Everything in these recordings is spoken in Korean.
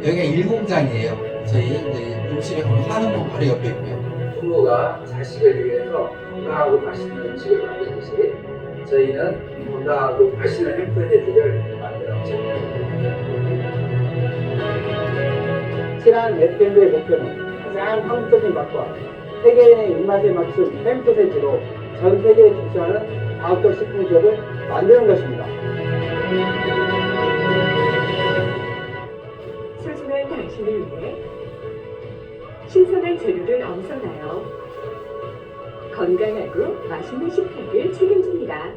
여기가 일공장이에요. 저희 이제 임실에 보면 한옥문 바로 옆에 있고요. 부모가 자식을 위해서 건강하고 맛있는 음식을 만드듯이 저희는 건강하고 맛있는 햄프레드를 만들어 친한 넷밴드의 목표는 가장 한국적인 맛과 세계인의 입맛에 맞춘 햄 소세지로 전 세계에 진출하는 과학적 식품 기업을 만드는 것입니다. 소중한 당신을 위해 신선한 재료를 엄선하여 건강하고 맛있는 식탁을 책임집니다.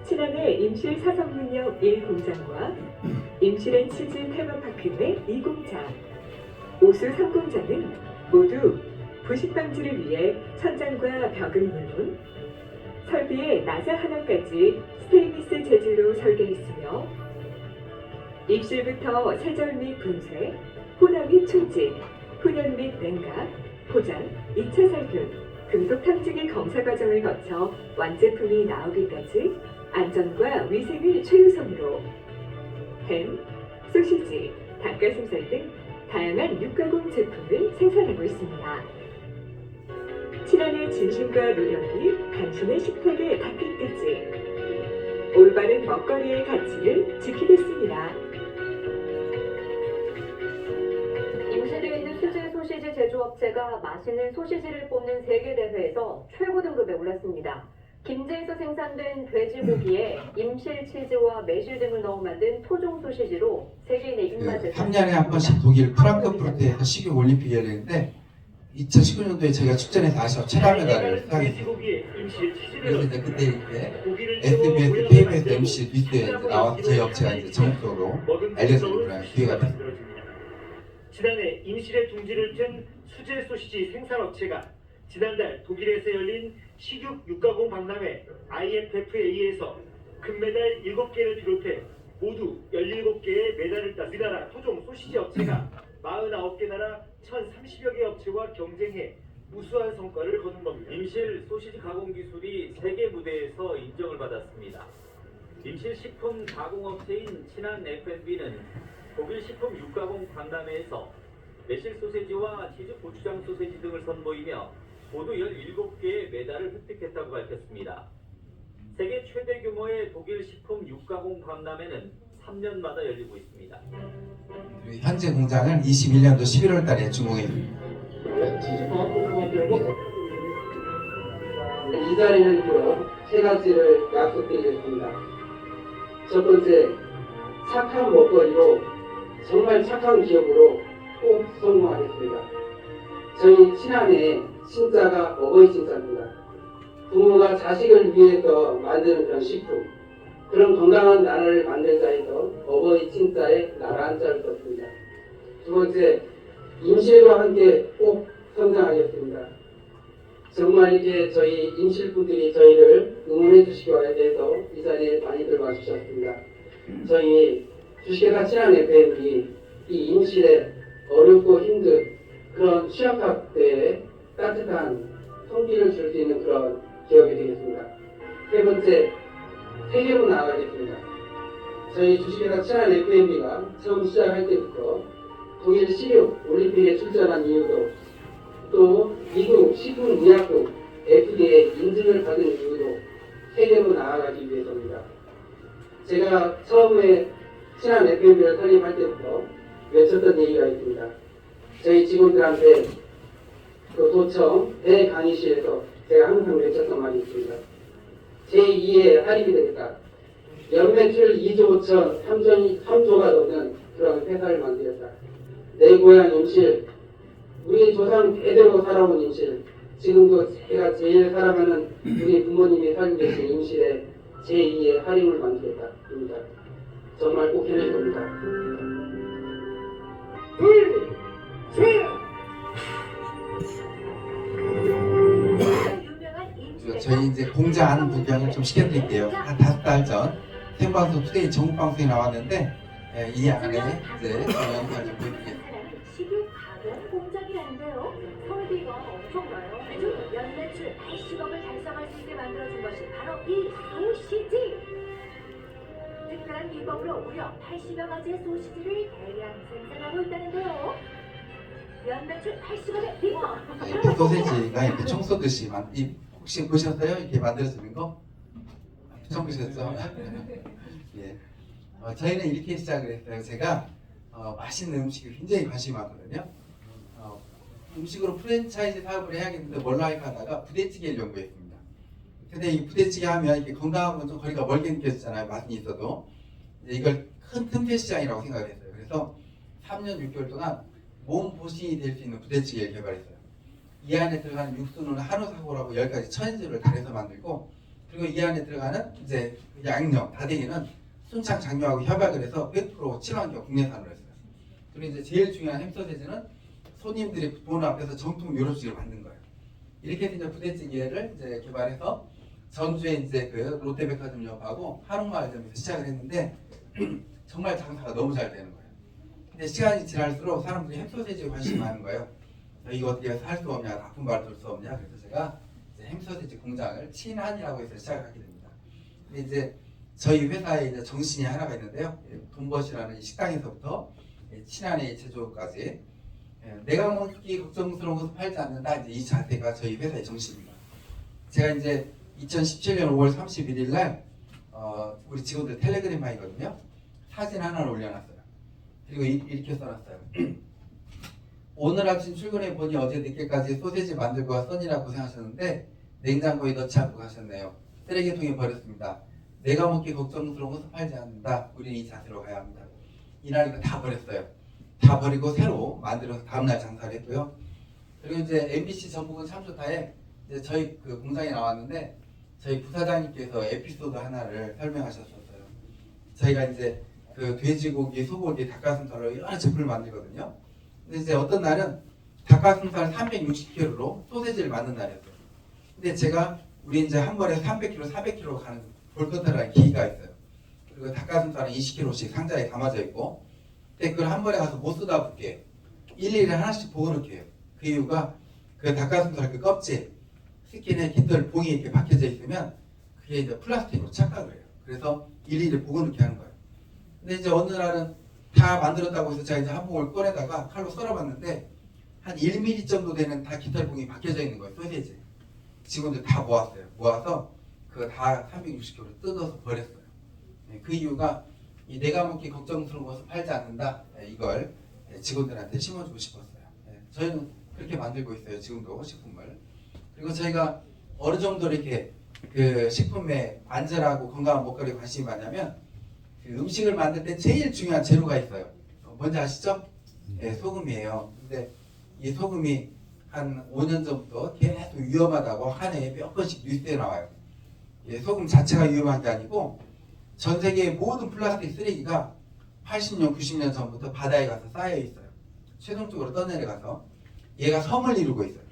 친환의 임실 사성문역 1공장과 임실앤 치즈 테마파크 내 2공장, 오수 3공장은 모두 부식 방지를 위해 천장과 벽은 물론 설비의 나사 하나까지 스테인리스 재질로 설계했으며 입실부터 세절 및 분쇄, 혼합 및 충진, 훈연 및 냉각, 포장, 2차 살균, 금속 탐지기 검사 과정을 거쳐 완제품이 나오기까지 안전과 위생을 최우선으로 햄, 소시지, 닭가슴살 등 다양한 육가공 제품을 생산하고 있습니다. 친환의 진심과 노력이 당신의 식탁에 닿기까지 올바른 먹거리의 가치를 지키겠습니다. 임실에 있는 수제 소시지 제조업체가 맛있는 소시지를 뽑는 세계대회에서 최고 등급에 올랐습니다. 김제에서 생산된 돼지고기에 임실 치즈와 매실 등을 넣어 만든 토종 소시지로 세계인의 입맛을 3년에 한 번씩 독일 프랑크푸르트에서 식욕 올림픽이 열리는데 2019년도에 저희가 축전에서 아시아 최다 메달을 수상했어요. 그래서 이제 그때 이렇게 SBS KBS MC 뉴스에 이제 나와서 저희 업체가 이제 전국적으로 알려드리는 기회가 됐습니다. 지난해 임실의 둥지를 튼 수제 소시지 생산업체가 지난달 독일에서 열린 식육 육가공 박람회 IFFA에서 금메달 7개를 비롯해 모두 17개의 메달을 땄 우리나라 토종 소시지 업체가 49개 나라 1,030여 개 업체와 경쟁해 우수한 성과를 거둔 겁니다. 임실 소시지 가공 기술이 세계 무대에서 인정을 받았습니다. 임실 식품 가공업체인 친한 F&B는 독일 식품 육가공 박람회에서 매실 소세지와 치즈 고추장 소세지 등을 선보이며 모두 17개의 메달을 획득했다고 밝혔습니다. 세계 최대 규모의 독일 식품 육가공 박람회는 3년마다 열리고 있습니다. 현재 공장은 21년도 11월 달에 준공해 이 자리는 세 가지를 약속드리겠습니다. 첫 번째, 착한 먹거리로 정말 착한 기업으로 꼭 성공하겠습니다. 저희 친한의 신자가 어버이 신자입니다. 부모가 자식을 위해서 만드는 그런 식품, 그런 건강한 나라를 만들자 해서 어버이 친자에 나라 한자를 썼습니다. 두 번째, 임실과 함께 꼭 성장하겠습니다. 정말 이렇게 저희 임실분들이 저희를 응원해 주시기 위해서 이 자리에 많이들 와주셨습니다. 저희 주식회사 친한 FM이 이 임실에 어렵고 힘든 그런 취약학 때에 따뜻한 손길을 줄 수 있는 그런 기업이 되겠습니다. 세 번째, 세계로 나아가겠습니다. 저희 주식회사 친한 FMB가 처음 시작할 때부터 독일 식욕 올림픽에 출전한 이유도 또 미국 식품의약국 FDA 인증을 받은 이유도 세계로 나아가기 위해서입니다. 제가 처음에 친한 FMB를 설립할 때부터 외쳤던 얘기가 있습니다. 저희 직원들한테 그 도청 대강의실에서 제가 항상 외쳤던 말이 있습니다. 제2의 할인이 되겠다. 연매출 2조 5천 3조가 넘는 그런 회사를 만들었다. 내 고향 임실, 우리 조상 대대로 살아온 임실, 지금도 제가 제일 사랑하는 우리 부모님이 살고 계신 임실에 제2의 할인을 만들었다입니다. 정말 꼭 해낼 겁니다. 둘, 셋! 저희 이제 공장 구경을 좀 시켜드릴게요. 한 5달 전 생방송 투데이 전국방송에 나왔는데 이 안에 이제 영상을 좀 보여드리겠습니다. 식욕 가공 공장이라는데요. 설비가 엄청나요. 연매출 80억을 달성할 수 있게 만들어준 것이 바로 이 소시지. 특별한 비법으로 무려 80여 가지의 소시지를 대량 생산하고 있다는데요. 연매출 80억의 비법. 이렇게 소세지가 이렇게 총 쏘듯이 혹시 보셨어요? 이렇게 만들어지는 거? 처음 보셨죠? 예. 저희는 이렇게 시작을 했어요. 제가 맛있는 음식에 굉장히 관심이 많거든요. 음식으로 프랜차이즈 사업을 해야겠는데 뭘로 할까 하다가 부대찌개를 연구했습니다. 근데 이 부대찌개 하면 이게 건강하고는 좀 거리가 멀게 느껴지잖아요. 맛은 있어도. 이걸 큰 틈새 시장이라고 생각을 했어요. 그래서 3년 6개월 동안 몸 보신이 될 수 있는 부대찌개를 개발했어요. 이 안에 들어가는 육수는 한우 사고라고 10가지 천연재료를 달여서 만들고, 그리고 이 안에 들어가는 이제 양념, 다대기는 순창 장료하고 협약을 해서 100% 친환경 국내산으로 했어요. 그리고 이제 제일 중요한 햄소세지는 손님들이 보는 앞에서 정통 요로식으로 만든 거예요. 이렇게 해서 이제 부대찌개를 이제 개발해서 전주에 이제 그 롯데백화점 옆하고 한옥마을점에서 시작을 했는데 정말 장사가 너무 잘 되는 거예요. 근데 시간이 지날수록 사람들이 햄소세지에 관심이 많은 거예요. 이거 어떻게 해서 할 수 없냐, 납품받을 수 없냐. 그래서 제가 이제 햄소세지 공장을 친한이라고 해서 시작을 하게 됩니다. 근데 이제 저희 회사에 이제 정신이 하나가 있는데요. 돈벗이라는 식당에서부터 친한의 제조까지 내가 먹기 걱정스러운 것을 팔지 않는다. 이제 이 자세가 저희 회사의 정신입니다. 제가 이제 2017년 5월 31일 날 우리 직원들 텔레그램방이거든요. 사진 하나를 올려놨어요. 그리고 이렇게 써놨어요. 오늘 아침 출근해 보니 어제 늦게까지 소세지 만들고 써니라 고생하셨는데 냉장고에 넣지 않고 가셨네요. 쓰레기통에 버렸습니다. 내가 먹기 걱정스러운 것을 팔지 않는다. 우리는 이 자세로 가야 합니다. 이날 이거 다 버렸어요. 다 버리고 새로 만들어서 다음날 장사를 했고요. 그리고 이제 MBC 전북은 참 좋다에 이제 저희 그 공장에 나왔는데 저희 부사장님께서 에피소드 하나를 설명하셨었어요. 저희가 이제 그 돼지고기, 소고기, 닭가슴살로 여러 제품을 만들거든요. 근데 이제 어떤 날은 닭가슴살 360kg로 소세지를 만든 날이었어요. 근데 제가 우리 이제 한 번에 300kg, 400kg 가는 볼컨트라는 기기가 있어요. 그리고 닭가슴살은 20kg씩 상자에 담아져 있고, 근데 그걸 한 번에 가서 못 쓰다 볼게 일일이 하나씩 보고 넣게 해요. 그 이유가 그 닭가슴살 그 껍질, 스킨에 깃털 봉이 이렇게 박혀져 있으면 그게 이제 플라스틱으로 착각을 해요. 그래서 일일이 보고 넣게 하는 거예요. 근데 이제 어느 날은 다 만들었다고 해서 제가 이제 한 봉을 꺼내다가 칼로 썰어봤는데 한 1mm 정도 되는 다 깃털 봉이 박혀져 있는 거예요. 소세지. 직원들 다 모았어요. 모아서 그거 다 360kg 뜯어서 버렸어요. 그 이유가 이 내가 먹기 걱정스러운 것을 팔지 않는다. 이걸 직원들한테 심어주고 싶었어요. 저희는 그렇게 만들고 있어요. 지금도 식품을. 그리고 저희가 어느 정도 이렇게 그 식품에 안전하고 건강한 먹거리에 관심이 많냐면 그 음식을 만들 때 제일 중요한 재료가 있어요. 뭔지 아시죠? 소금이에요. 근데 이 소금이 한 5년 전부터 계속 위험하다고 한 해에 몇 번씩 뉴스에 나와요. 소금 자체가 위험한 게 아니고 전 세계의 모든 플라스틱 쓰레기가 80년, 90년 전부터 바다에 가서 쌓여 있어요. 최종적으로 떠내려가서 얘가 섬을 이루고 있어요.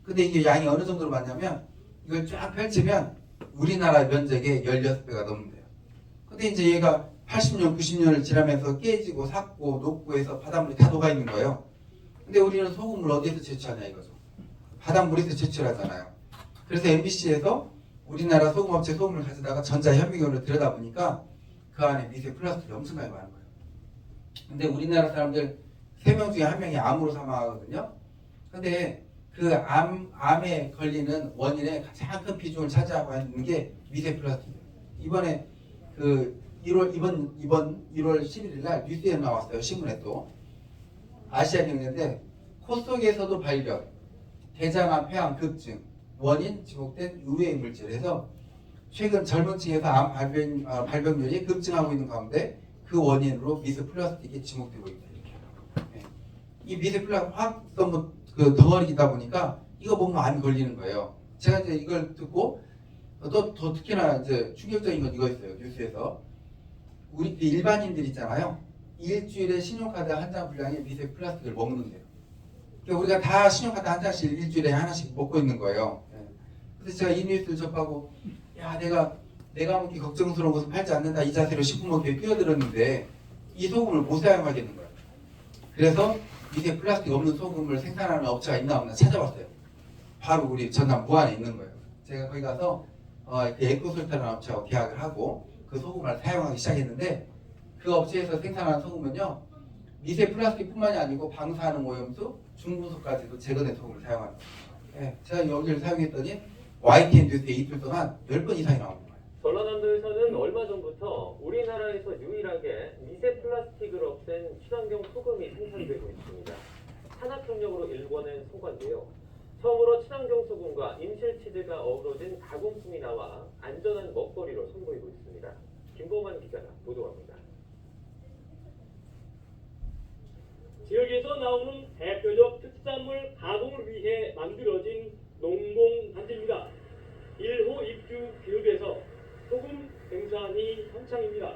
근데 이게 양이 어느 정도로 많냐면 이걸 쫙 펼치면 우리나라 면적의 16배가 넘는데요. 근데 이제 얘가 80년, 90년을 지나면서 깨지고 삭고 녹고 해서 바닷물이 다 녹아 있는 거예요. 근데 우리는 소금을 어디에서 채취하냐 이거죠. 바닷물에서 채취하잖아요. 그래서 MBC에서 우리나라 소금업체 소금을 가져다가 전자현미경으로 들여다보니까 그 안에 미세 플라스틱이 엄청나게 많은 거예요. 근데 우리나라 사람들 3명 중에 1명이 암으로 사망하거든요. 근데 그 암에 걸리는 원인의 가장 큰 비중을 차지하고 있는 게 미세 플라스틱이에요. 이번에 그 1월 11일 날 뉴스에 나왔어요. 신문에 또 아시아 경제인데 코 속에서도 발견, 대장암, 폐암 급증, 원인 지목된 의외의 물질에서 최근 젊은 층에서 암 발병률이 급증하고 있는 가운데 그 원인으로 미세 플라스틱이 지목되고 있다. 이렇게. 이 미세 플라스틱 화학성 그 덩어리이다 보니까 이거 먹으면 암이 걸리는 거예요. 제가 이제 이걸 듣고 더 특히나 이제 충격적인 건 이거였어요. 뉴스에서 우리 일반인들 있잖아요. 일주일에 신용카드 한 장 분량의 미세 플라스틱을 먹는데요. 그러니까 우리가 다 신용카드 한 장씩 일주일에 하나씩 먹고 있는 거예요. 그래서 제가 이 뉴스를 접하고 야 내가 먹기 걱정스러운 것을 팔지 않는다 이 자세로 식품업계에 뛰어들었는데 이 소금을 못 사용하겠는 거예요. 그래서 미세 플라스틱 없는 소금을 생산하는 업체가 있나 없나 찾아봤어요. 바로 우리 전남 무안에 있는 거예요. 제가 거기 가서 그 에코솔타라는 업체하고 계약을 하고 그 소금을 사용하기 시작했는데 그 업체에서 생산하는 소금은요 미세 플라스틱뿐만이 아니고 방사능 오염수, 중금속까지도 제거된 소금을 사용합니다. 예, 제가 여기를 사용했더니 YTN 뉴스에 이틀 동안 10번 이상이 나옵니다. 전라남도에서는 얼마 전부터 우리나라에서 유일하게 미세 플라스틱을 없앤 친환경 소금이 생산되고 있습니다. 산업협력으로 일궈낸 소관인데요. 처음으로 친환경 소금과 임실치즈가 어우러진 가공품이 나와 안전한 먹거리로 선보이고 있습니다. 김범환 기자가 보도합니다. 지역에서 나오는 대표적 특산물 가공을 위해 만들어진 농공단지입니다. 1호 입주 기업에서 소금 생산이 한창입니다.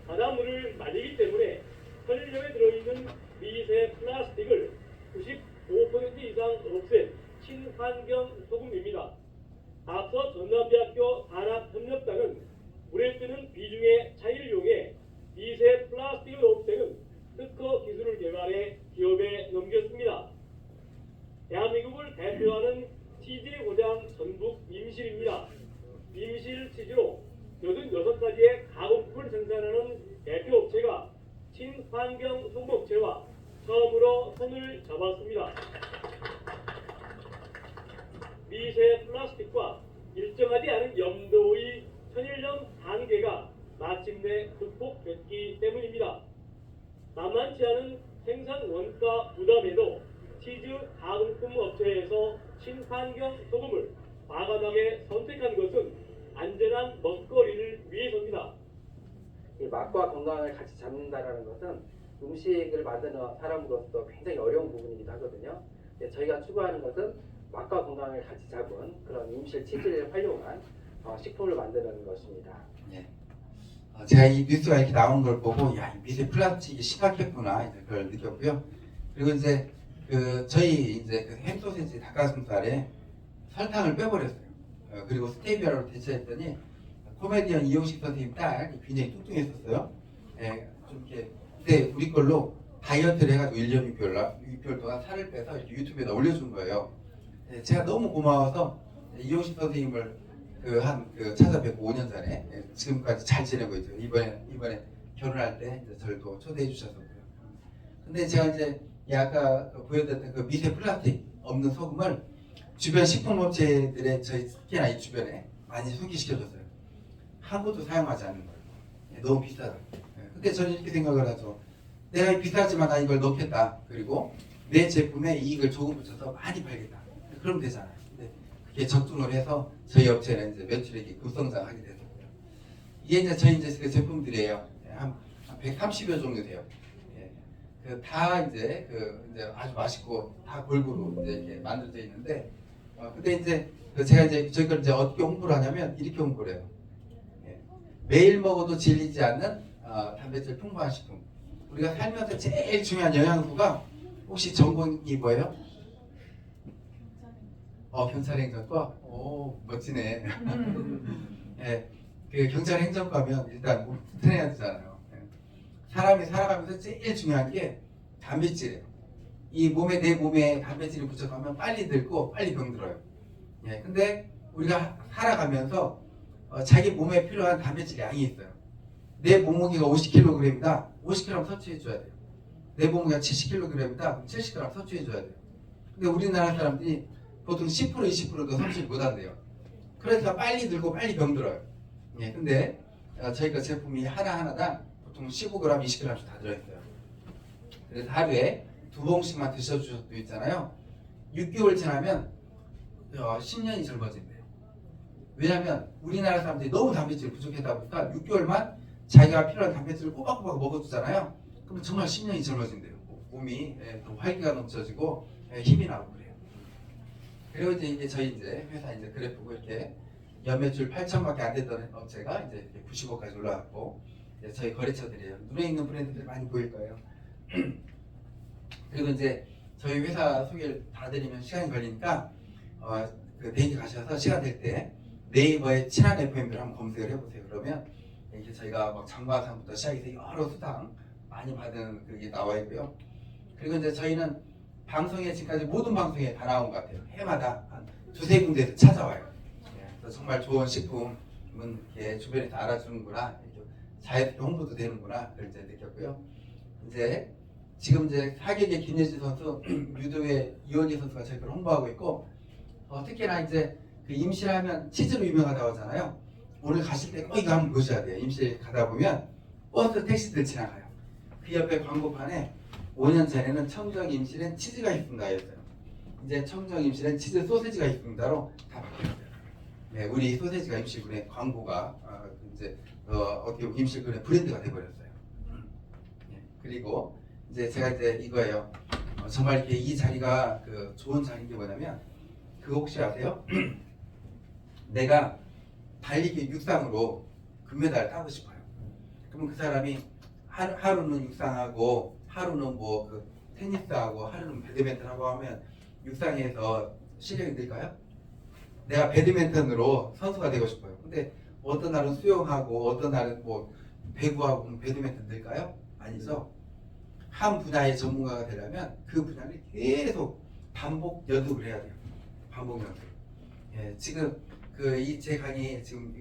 바닷물을 말리기 때문에 설료에 들어있는 미세 플라스틱을 95% 이상 없앤 친환경 소금입니다. 앞서 전남대학교 산업협력단은 물에 뜨는 비중의 차이를 이용해 미세 플라스틱을 없애는 특허 기술을 개발해 기업에 넘겼습니다. 대한민국을 대표하는 치즈의 고장 전북 임실입니다. 임실 치즈로 86가지의 가공품을 생산하는 대표 업체가 친환경 소금업체와 처음으로 손을 잡았습니다. 미세 플라스틱과 일정하지 않은 염도의 천일염 단계가 마침내 극복됐기 때문입니다. 만만치 않은 생산 원가 부담에도 치즈 가공품 업체에서 친환경 소금을 과감하게 선택한 것은 안전한 먹거리를 위해서입니다. 이 맛과 건강을 같이 잡는다라는 것은 음식을 만드는 사람으로서 굉장히 어려운 부분이기도 하거든요. 저희가 추구하는 것은 맛과 건강을 같이 잡은 그런 임실 치즈를 활용한 식품을 만드는 것입니다. 예. 제가 이 뉴스가 이렇게 나온 걸 보고 야, 이 미세 플라스틱이 심각했구나 이제 그걸 느꼈고요. 그리고 이제 저희 이제 햄소시지 닭가슴살에 설탕을 빼버렸어요. 그리고 스테비아로 대체했더니 코미디언 이용식 선생님 딸 굉장히 뚱뚱했었어요. 예, 좀 이렇게 근데 우리 걸로 다이어트를 해가지고 1년 6개월 동안 살을 빼서 이렇게 유튜브에다 올려준 거예요. 예, 제가 너무 고마워서 이용식 선생님을 찾아뵙고 5년 전에 지금까지 잘 지내고 있죠. 이번에 결혼할 때 이제 저를 또 초대해 주셨었고요. 근데 제가 이제 아까 보여드렸던 그 미세 플라스틱 없는 소금을 주변 식품업체들의 저희 특히나 이 주변에 많이 소개시켜줬어요. 한 곳도 사용하지 않는 거예요. 너무 비싸다. 근데 저는 이렇게 생각을 하죠. 내가 비싸지만 나 이걸 넣겠다. 그리고 내 제품에 이익을 조금 붙여서 많이 팔겠다. 그러면 되잖아요. 근데 그게 적중을 해서 저희 업체는 이제 매출액이 급성장하게 됐었고요. 이게 이제 저희 이제 그 제품들이에요. 한 130여 종류 돼요. 다 이제 이제 아주 맛있고 다 골고루 이제 이렇게 만들어져 있는데, 근데 이제 제가 이제 저희 걸 이제 어떻게 홍보를 하냐면 이렇게 홍보를 해요. 매일 먹어도 질리지 않는 단백질 풍부한 식품. 우리가 살면서 제일 중요한 영양소가 혹시 전공이 뭐예요? 경찰행정과? 오, 멋지네. 예, 그 경찰행정과면 일단 몸 튼튼해야 되잖아요. 사람이 살아가면서 제일 중요한 게 단백질이에요. 내 몸에 단백질이 부족하면 빨리 늙고 빨리 병들어요. 예, 근데 우리가 살아가면서 자기 몸에 필요한 단백질 양이 있어요. 내 몸무게가 50kg이다. 50g 섭취해줘야 돼요. 내 몸무게가 70kg이다. 70g 섭취해줘야 돼요. 근데 우리나라 사람들이 보통 10% 20%도 섭취 못한대요. 그래서 빨리 늙고 빨리 병들어요. 예, 근데 저희가 제품이 하나하나당 보통 15g, 20g씩 다 들어있어요. 그래서 하루에 2봉씩만 드셔주셔도 있잖아요. 6개월 지나면 10년이 젊어진대요. 왜냐하면 우리나라 사람들이 너무 단백질이 부족하다 보니까 6개월만 자기가 필요한 단백질을 꼬박꼬박 먹어주잖아요. 그러면 정말 10년이 젊어진대요. 몸이 더 활기가 넘쳐지고 힘이 나고 그래요. 그리고 이제 저희 회사 그래프고 이렇게 연매출 8천밖에 안 됐던 업체가 이제 95까지 올라갔고, 저희 거래처들이에요. 눈에 있는 브랜드들이 많이 보일 거예요. 그리고 이제 저희 회사 소개를 다 드리면 시간이 걸리니까 그 데이트 가셔서 시간 될 때 네이버에 친한 FM을 한번 검색을 해보세요. 그러면 이렇게 저희가 막 장과상부터 시작해서 여러 수당 많이 받은 그게 나와 있고요. 그리고 이제 저희는 방송에 지금까지 모든 방송에 다 나온 것 같아요. 해마다 한 2-3 군데에서 찾아와요. 그래서 정말 좋은 식품 이렇게 주변에서 알아주는구나, 이렇게 자연스럽게 홍보도 되는구나, 그걸 이제 느꼈고요. 이제 지금 이제 사격의 김예진 선수, 유도의 이원희 선수가 저희 걸 홍보하고 있고, 특히나 이제 그 임실하면 치즈로 유명하다고 하잖아요. 오늘 가실 때 꼭 이거 한번 보셔야 돼요. 임실 가다 보면 버스, 택시들 지나가요. 그 옆에 광고판에 5년 전에는 청정 임실엔 치즈가 있습니다 였어요. 이제 청정 임실엔 치즈 소세지가 있습니다로 다 바뀌었어요. 네, 우리 소세지가 임실군의 광고가 이제 어떻게 보면 임실군의 브랜드가 돼버렸어요. 네, 그리고 이제 제가 이제 이거예요. 정말 이렇게 이 자리가 그 좋은 자리인 게 뭐냐면, 그거 혹시 아세요? 내가 달리기 육상으로 금메달을 따고 싶어요. 그러면 그 사람이 하루는 육상하고, 하루는 뭐 그 테니스하고, 하루는 배드민턴하고 하면 육상에서 실력이 늘까요? 내가 배드민턴으로 선수가 되고 싶어요. 근데 어떤 날은 수영하고, 어떤 날은 뭐 배구하고 배드민턴 늘까요? 아니죠. 한 분야의 전문가가 되려면 그 분야를 계속 반복 연습을 해야 돼요. 반복 연습. 예, 지금 제 강의 지금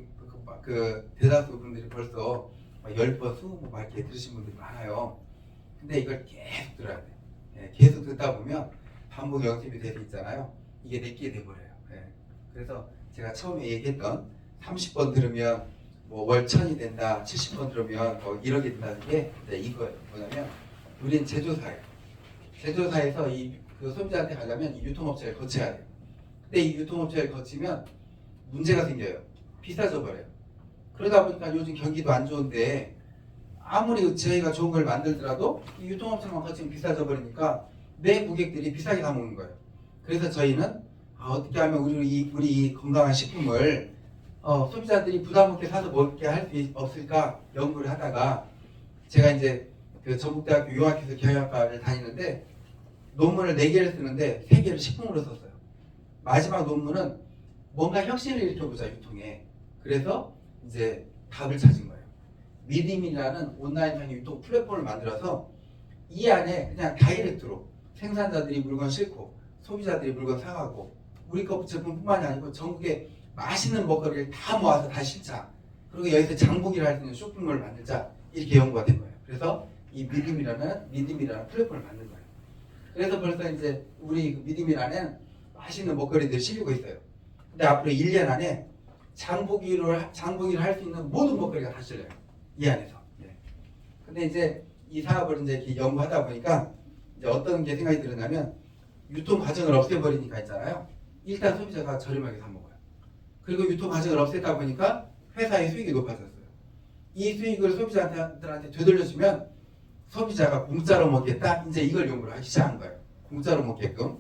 그 대다수 분들이 벌써 10번, 20번 이렇게 들으신 분들이 많아요. 근데 이걸 계속 들어야 돼요. 예, 계속 듣다 보면 반복 연습이 돼서 있잖아요. 이게 내게 돼버려요. 예. 그래서 제가 처음에 얘기했던 30번 들으면 뭐 월 1000이 된다, 70번 들으면 뭐 1억이 된다는 게 이거예요. 뭐냐면, 우리는 제조사예요. 제조사에서 그 소비자한테 가려면 이 유통업체를 거쳐야 돼요. 근데 이 유통업체를 거치면 문제가 생겨요. 비싸져 버려요. 그러다 보니까 요즘 경기도 안 좋은데 아무리 저희가 좋은 걸 만들더라도 이 유통업체만 거치면 비싸져 버리니까 내 고객들이 비싸게 사 먹는 거예요. 그래서 저희는 어떻게 하면 우리 이 건강한 식품을 소비자들이 부담 없게 사서 먹게 할 수 없을까 연구를 하다가, 제가 이제 그 전북대학교 융합기술 경영학과를 다니는데 논문을 4개를 쓰는데 3개를 식품으로 썼어요. 마지막 논문은 뭔가 혁신을 일으켜보자 유통에. 그래서 이제 답을 찾은 거예요. 미림이라는 온라인상의 유통 플랫폼을 만들어서 이 안에 그냥 다이렉트로 생산자들이 물건 싣고 소비자들이 물건 사가고, 우리 거 제품뿐만이 아니고 전국에 맛있는 먹거리를 다 모아서 다 실자, 그리고 여기서 장보기를 할 수 있는 쇼핑몰을 만들자, 이렇게 연구가 된 거예요. 그래서 이 미림이라는 플랫폼을 만든 거예요. 그래서 벌써 이제 우리 미림이라는 맛있는 먹거리들이 실리고 있어요. 근데 앞으로 1년 안에 장보기를 할 수 있는 모든 먹거리가 다 실려요. 이 안에서. 네. 근데 이제 이 사업을 이제 이렇게 연구하다 보니까 이제 어떤 게 생각이 들었냐면, 유통 과정을 없애버리니까 있잖아요. 일단 소비자가 저렴하게 사 먹어요. 그리고 유통 과정을 없앴다 보니까 회사의 수익이 높아졌어요. 이 수익을 소비자들한테 되돌려주면 소비자가 공짜로 먹겠다, 이제 이걸 연구를 하기 시작한 거예요. 공짜로 먹게끔.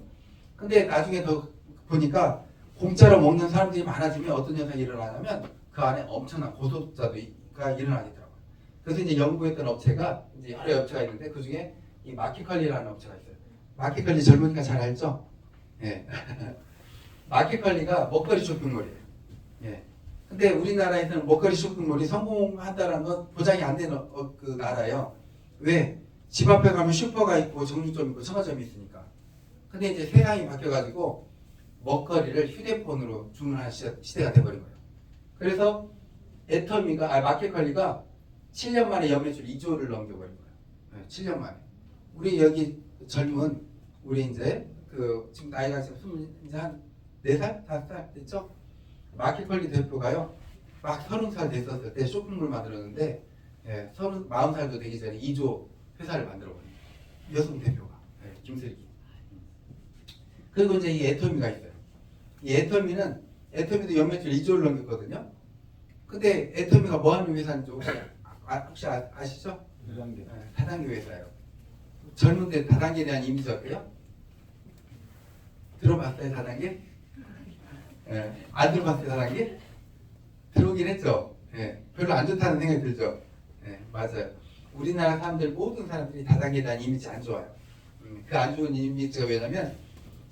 근데 나중에 더 보니까 공짜로 먹는 사람들이 많아지면 어떤 현상이 일어나냐면 그 안에 엄청난 고소득자가 일어나겠더라고요. 그래서 이제 연구했던 업체가 이제 여러 업체가 있는데 그 중에 이 마켓컬리라는 업체가 있어요. 마켓컬리 젊으니까 잘 알죠? 예. 마켓컬리가 먹거리 쇼핑몰이에요. 예. 근데 우리나라에서는 먹거리 쇼핑몰이 성공한다는 건 보장이 안 되는 그 나라예요. 왜? 집 앞에 가면 슈퍼가 있고 정육점 있고 처가점이 있으니까. 근데 이제 세상이 바뀌어가지고 먹거리를 휴대폰으로 주문하는 시대가 돼버린 거예요. 그래서 마켓컬리가 7년 만에 연매출 2조를 넘겨버린 거예요. 네, 7년 만에. 우리 여기 젊은, 우리 이제 지금 나이가 지금 이제 한 4살? 5살 됐죠? 마켓컬리 대표가요, 막 30살 됐었을 때 쇼핑몰 만들었는데, 40살도 되기 전에 2조 회사를 만들어버린 여성 대표가, 김슬기. 그리고 이제 이 애터미가 있어요. 이 애터미도 연매출 2조를 넘겼거든요. 근데 애터미가 뭐 하는 회사인지 혹시 아시죠? 다단계 회사예요. 젊은데 다단계에 대한 이미지 어때요? 들어봤어요, 다단계? 안 들어봤어요, 다단계? 들어오긴 했죠. 별로 안 좋다는 생각이 들죠. 맞아요. 우리나라 사람들, 모든 사람들이 다단계에 대한 이미지 안 좋아요. 그 안 좋은 이미지가 왜냐면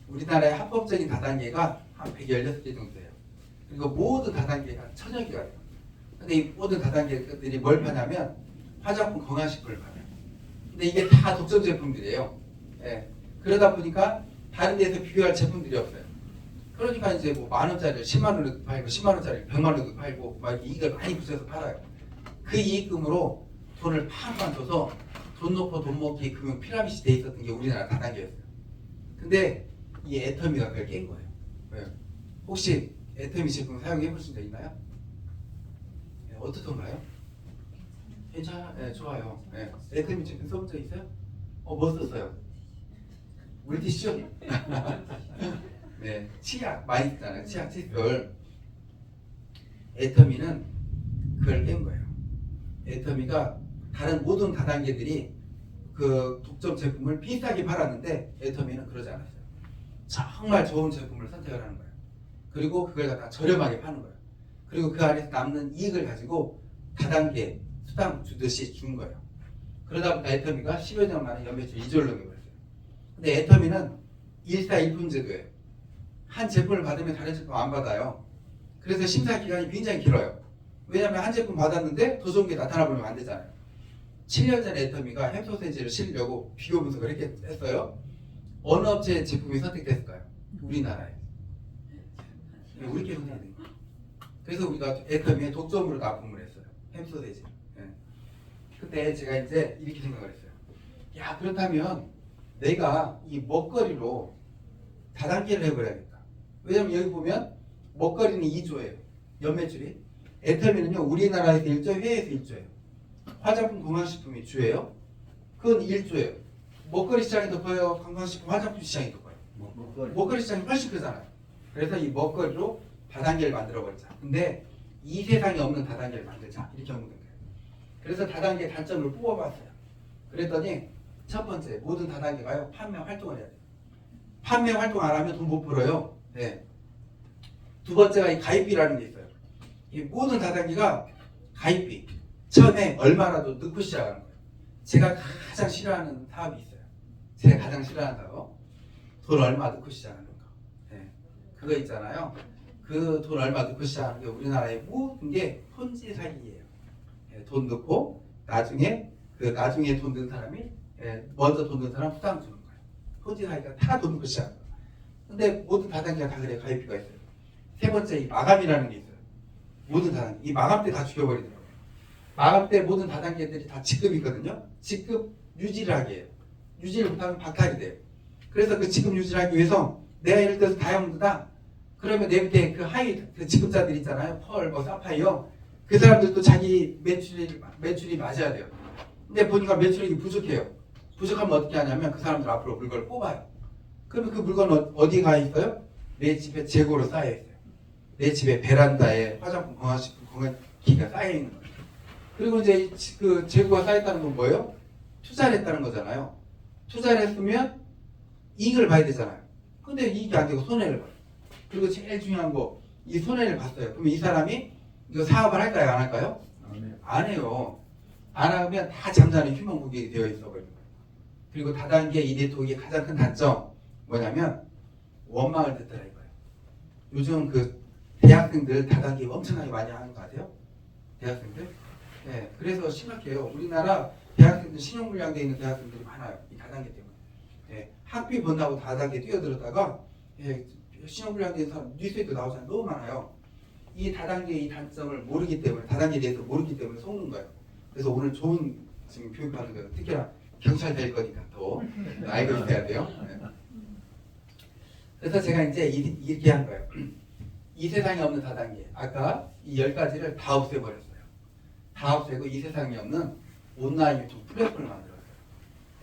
우리나라의 합법적인 다단계가 한 116개 정도 돼요. 그리고 모든 다단계가 1000여 개가 돼요. 근데 이 모든 다단계들이 뭘 파냐면 화장품, 건강식품을 팔아요. 근데 이게 다 독점 제품들이에요. 그러다 보니까 다른 데서 비교할 제품들이 없어요. 그러니까 이제 뭐 10,000원짜리를 10만 원에도 팔고 10만 원짜리를 100만 원에도 팔고 막 이익을 많이 붙여서 팔아요. 그 이익금으로 돈을 팍팍 줘서 돈 놓고 돈 먹기 금융 피라미드 돼 있었던 게 우리나라 다단계였어요. 근데 이 애터미가 그걸 깬 거예요. 왜? 혹시 애터미 제품 사용해 보신 적 있나요? 네, 어떻던가요? 괜찮아? 네, 좋아요. 네. 애터미 제품 써본 적 있어요? 뭐 썼어요? 물티슈? 네, 치약 많이 쓰잖아요. 치약, 칫솔. 애터미는 그걸 깬 거예요. 애터미가 다른 모든 다단계들이 그 독점 제품을 비싸게 팔았는데 애터미는 그러지 않았어요. 정말 좋은 제품을 선택을 하는 거예요. 그리고 그걸 갖다 저렴하게 파는 거예요. 그리고 그 안에서 남는 이익을 가지고 다단계 수당 주듯이 준 거예요. 그러다 보니까 애터미가 10여 년 만에 연매출 2조를 넘겨버렸어요. 근데 애터미는 1사1품 제도예요. 한 제품을 받으면 다른 제품 안 받아요. 그래서 심사 기간이 굉장히 길어요. 왜냐하면 한 제품 받았는데 더 좋은 게 나타나버리면 안 되잖아요. 7년 전에 애터미가 햄소세지를 실으려고 비교 분석을 이렇게 했어요. 어느 업체의 제품이 선택됐을까요? 우리나라에. 우리께 선택된 거예요. 그래서 우리가 애터미에 독점으로 납품을 했어요. 햄소세지. 네. 그때 제가 이제 이렇게 생각을 했어요. 야, 그렇다면 내가 이 먹거리로 다단계를 해버려야겠다. 왜냐면 여기 보면 먹거리는 2조예요. 연매출이. 애터미는요, 우리나라에서 1조, 해외에서 1조예요. 화장품, 건강식품이 주예요. 그건 1조예요. 먹거리 시장이 더 커요? 건강식품, 화장품 시장이 더 커요? 먹거리 시장이 훨씬 크잖아요. 그래서 이 먹거리로 다단계를 만들어버리자. 근데 이 세상에 없는 다단계를 만들자. 이렇게 하는 거예요. 그래서 다단계 단점을 뽑아봤어요. 그랬더니 첫 번째, 모든 다단계가요, 판매 활동을 해야 돼요. 판매 활동 안 하면 돈 못 벌어요. 네. 두 번째가 이 가입비라는 게 있어요. 이 모든 다단계가 가입비. 처음에 얼마라도 넣고 시작하는 거예요. 제가 가장 싫어하는 사업이 있어요. 제가 가장 싫어하는 사업. 돈 얼마 넣고 시작하는 거. 네. 그거 있잖아요. 그 돈 얼마 넣고 시작하는 게 우리나라의 모든 게 폰지 사기예요. 네. 돈 넣고 나중에 돈 넣은 사람이 먼저 돈 넣은 사람 수당 주는 거예요. 폰지 사기가 다 돈 넣고 시작하는 거예요. 근데 모든 다단계가 다 그래 가입비가 있어요. 세 번째, 이 마감이라는 게 있어요. 모든 다단계. 이 마감 때 다 죽여버리더라고요. 마감 때 모든 다단계들이 다 직급이 있거든요. 직급 유지를 하게 해요. 유지를 못하면 박탈이 돼요. 그래서 그 직급 유지를 하기 위해서 내가 예를 들어서 다이아몬드다. 그러면 내 밑에 그 하위 그 직급자들 있잖아요. 펄, 뭐 사파이어. 그 사람들도 자기 매출이 맞아야 돼요. 근데 보니까 매출이 부족해요. 부족하면 어떻게 하냐면 그 사람들 앞으로 물건을 뽑아요. 그러면 그 물건은 어디에 가 있어요? 내 집에 재고로 쌓여 있어요. 내 집에 베란다에 화장품, 건강식품, 건강기가 쌓여 있는 거예요. 그리고 이제 그 재고가 쌓였다는 건 뭐예요? 투자를 했다는 거잖아요. 투자를 했으면 이익을 봐야 되잖아요. 근데 이익이 안 되고 손해를 봐요. 그리고 제일 중요한 거, 이 손해를 봤어요. 그러면 이 사람이 이거 사업을 할까요? 안 할까요? 안 해요. 안 하면 다 잠자는 휴먼 고객이 되어 있어 버려요. 그리고 다단계 이 네트워크의 가장 큰 단점 뭐냐면 원망을 듣더라 이거예요. 요즘 그 대학생들 다단계 엄청나게 많이 하는 거 아세요? 대학생들? 네, 그래서 심각해요. 우리나라 대학생들 신용불량돼 있는 대학생들이 많아요. 이 다단계 때문에. 네, 학비 번다고 다단계 뛰어들었다가 신용불량돼 있는 사람 뉴스에도 나오잖아요. 너무 많아요. 이 다단계의 이 단점을 모르기 때문에 다단계에 대해서 모르기 때문에 속는 거예요. 그래서 오늘 좋은 지금 교육하는 거예요. 특히나 경찰 될 거니까 또 알고 있어야 돼요. 네. 그래서 제가 이제 이렇게 한 거예요. 이 세상에 없는 다단계. 아까 이 10가지를 다 없애버렸어요. 다 없애고 이 세상에 없는 온라인 유튜브 플랫폼을 만들었어요.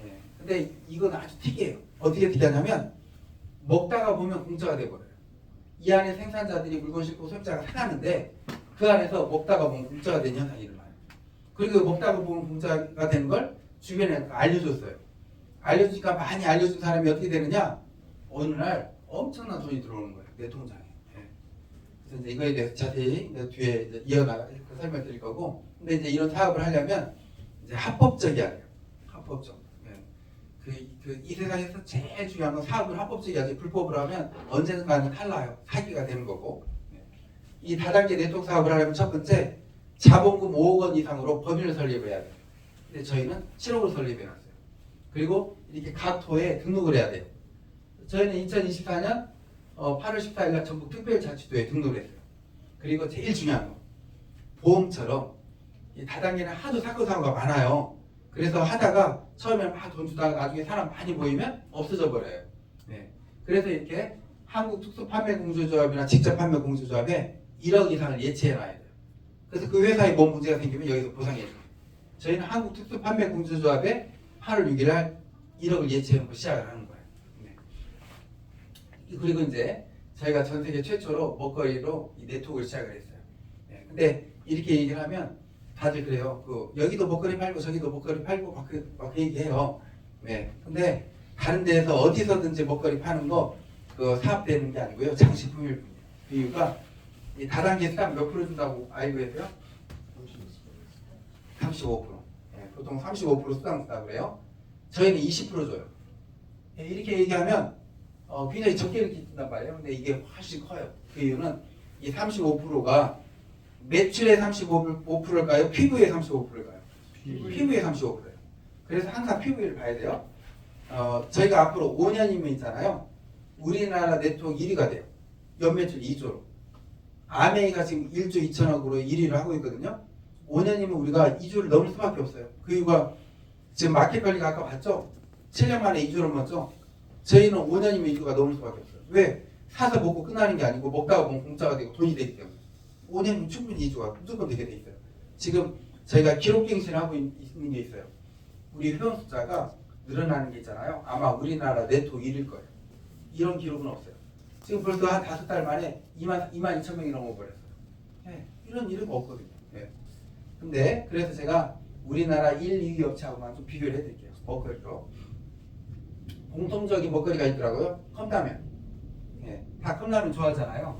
네. 근데 이건 아주 특이해요. 어떻게 특이하냐면 먹다가 보면 공짜가 돼버려요. 이 안에 생산자들이 물건 싣고 소비자가 사가는데 그 안에서 먹다가 보면 공짜가 되는 현상이 일어나요. 그리고 먹다가 보면 공짜가 되는 걸 주변에 알려줬어요. 알려주니까 많이 알려준 사람이 어떻게 되느냐? 어느 날 엄청난 돈이 들어오는 거예요. 내 통장에. 네. 그래서 이제 이거에 대해서 자세히 뒤에 이제 이어나가 설명드릴 거고. 근데 이제 이런 사업을 하려면 이제 합법적이어야 돼요. 합법적. 네. 이 세상에서 제일 중요한 건 사업을 합법적이어야지. 불법으로 하면 언젠가는 탈라요. 사기가 되는 거고. 네. 이 다단계 네트워크 사업을 하려면 첫 번째 자본금 5억 원 이상으로 법인을 설립을 해야 돼요. 근데 저희는 7억을 설립해놨어요. 그리고 이렇게 각 토에 등록을 해야 돼요. 저희는 2024년 8월 14일 날 전북 특별자치도에 등록을 했어요. 그리고 제일 중요한 거, 보험처럼 이 다단계는 하도 사건 사고가 많아요. 그래서 하다가 처음에는 막 돈 주다가 나중에 사람 많이 모이면 없어져 버려요. 네. 그래서 이렇게 한국특수판매공제조합이나 직접판매공제조합에 1억 이상을 예치해놔야 돼요. 그래서 그 회사에 뭔 문제가 생기면 여기서 보상해줘요. 저희는 한국특수판매공제조합에 8월 6일 날 1억을 예치해놓고 시작을 하는 거예요. 네. 그리고 이제 저희가 전 세계 최초로 먹거리로 이 네트워크를 시작을 했어요. 네. 근데 이렇게 얘기를 하면 다들 그래요. 여기도 먹거리 팔고 저기도 먹거리 팔고 막 얘기해요. 네. 근데 다른 데에서 어디서든지 먹거리 파는 거 사업되는 게 아니고요. 장식품일 뿐이에요. 그 이유가 이 다단계 수당 몇 프로 준다고 알고 계세요? 35%. 네. 보통 35% 수당 준다고 그래요. 저희는 20% 줘요. 네. 이렇게 얘기하면 굉장히 적게 느낀단 말이에요. 근데 이게 훨씬 커요. 그 이유는 이 35%가 매출의 35%일까요? 피부의 35%일까요? 피부의 35%예요. 그래서 항상 피부를 봐야 돼요. 저희가 앞으로 5년이면 있잖아요. 우리나라 네트워크 1위가 돼요. 연매출 2조로. 아메이가 지금 1조 2천억으로 1위를 하고 있거든요. 5년이면 우리가 2조를 넘을 수밖에 없어요. 그 이유가 지금 마켓 관리가 아까 봤죠? 7년 만에 2조를 넘었죠? 저희는 5년이면 2조가 넘을 수밖에 없어요. 왜? 사서 먹고 끝나는 게 아니고 먹다가 보면 공짜가 되고 돈이 되기 때문에. 5년이면 충분히 2조가 무조건 되게 돼 있어요. 지금 저희가 기록갱신을 하고 있는 게 있어요. 우리 회원 숫자가 늘어나는 게 있잖아요. 아마 우리나라 네트워크 1위일 거예요. 이런 기록은 없어요. 지금 벌써 한 5달 만에 2만 2천 명이 넘어버렸어요. 네, 이런 일은 없거든요. 네. 근데 그래서 제가 우리나라 1, 2위 업체하고만 좀 비교를 해드릴게요. 먹거리로. 공통적인 먹거리가 있더라고요. 컵라면. 네, 다 컵라면 좋아하잖아요.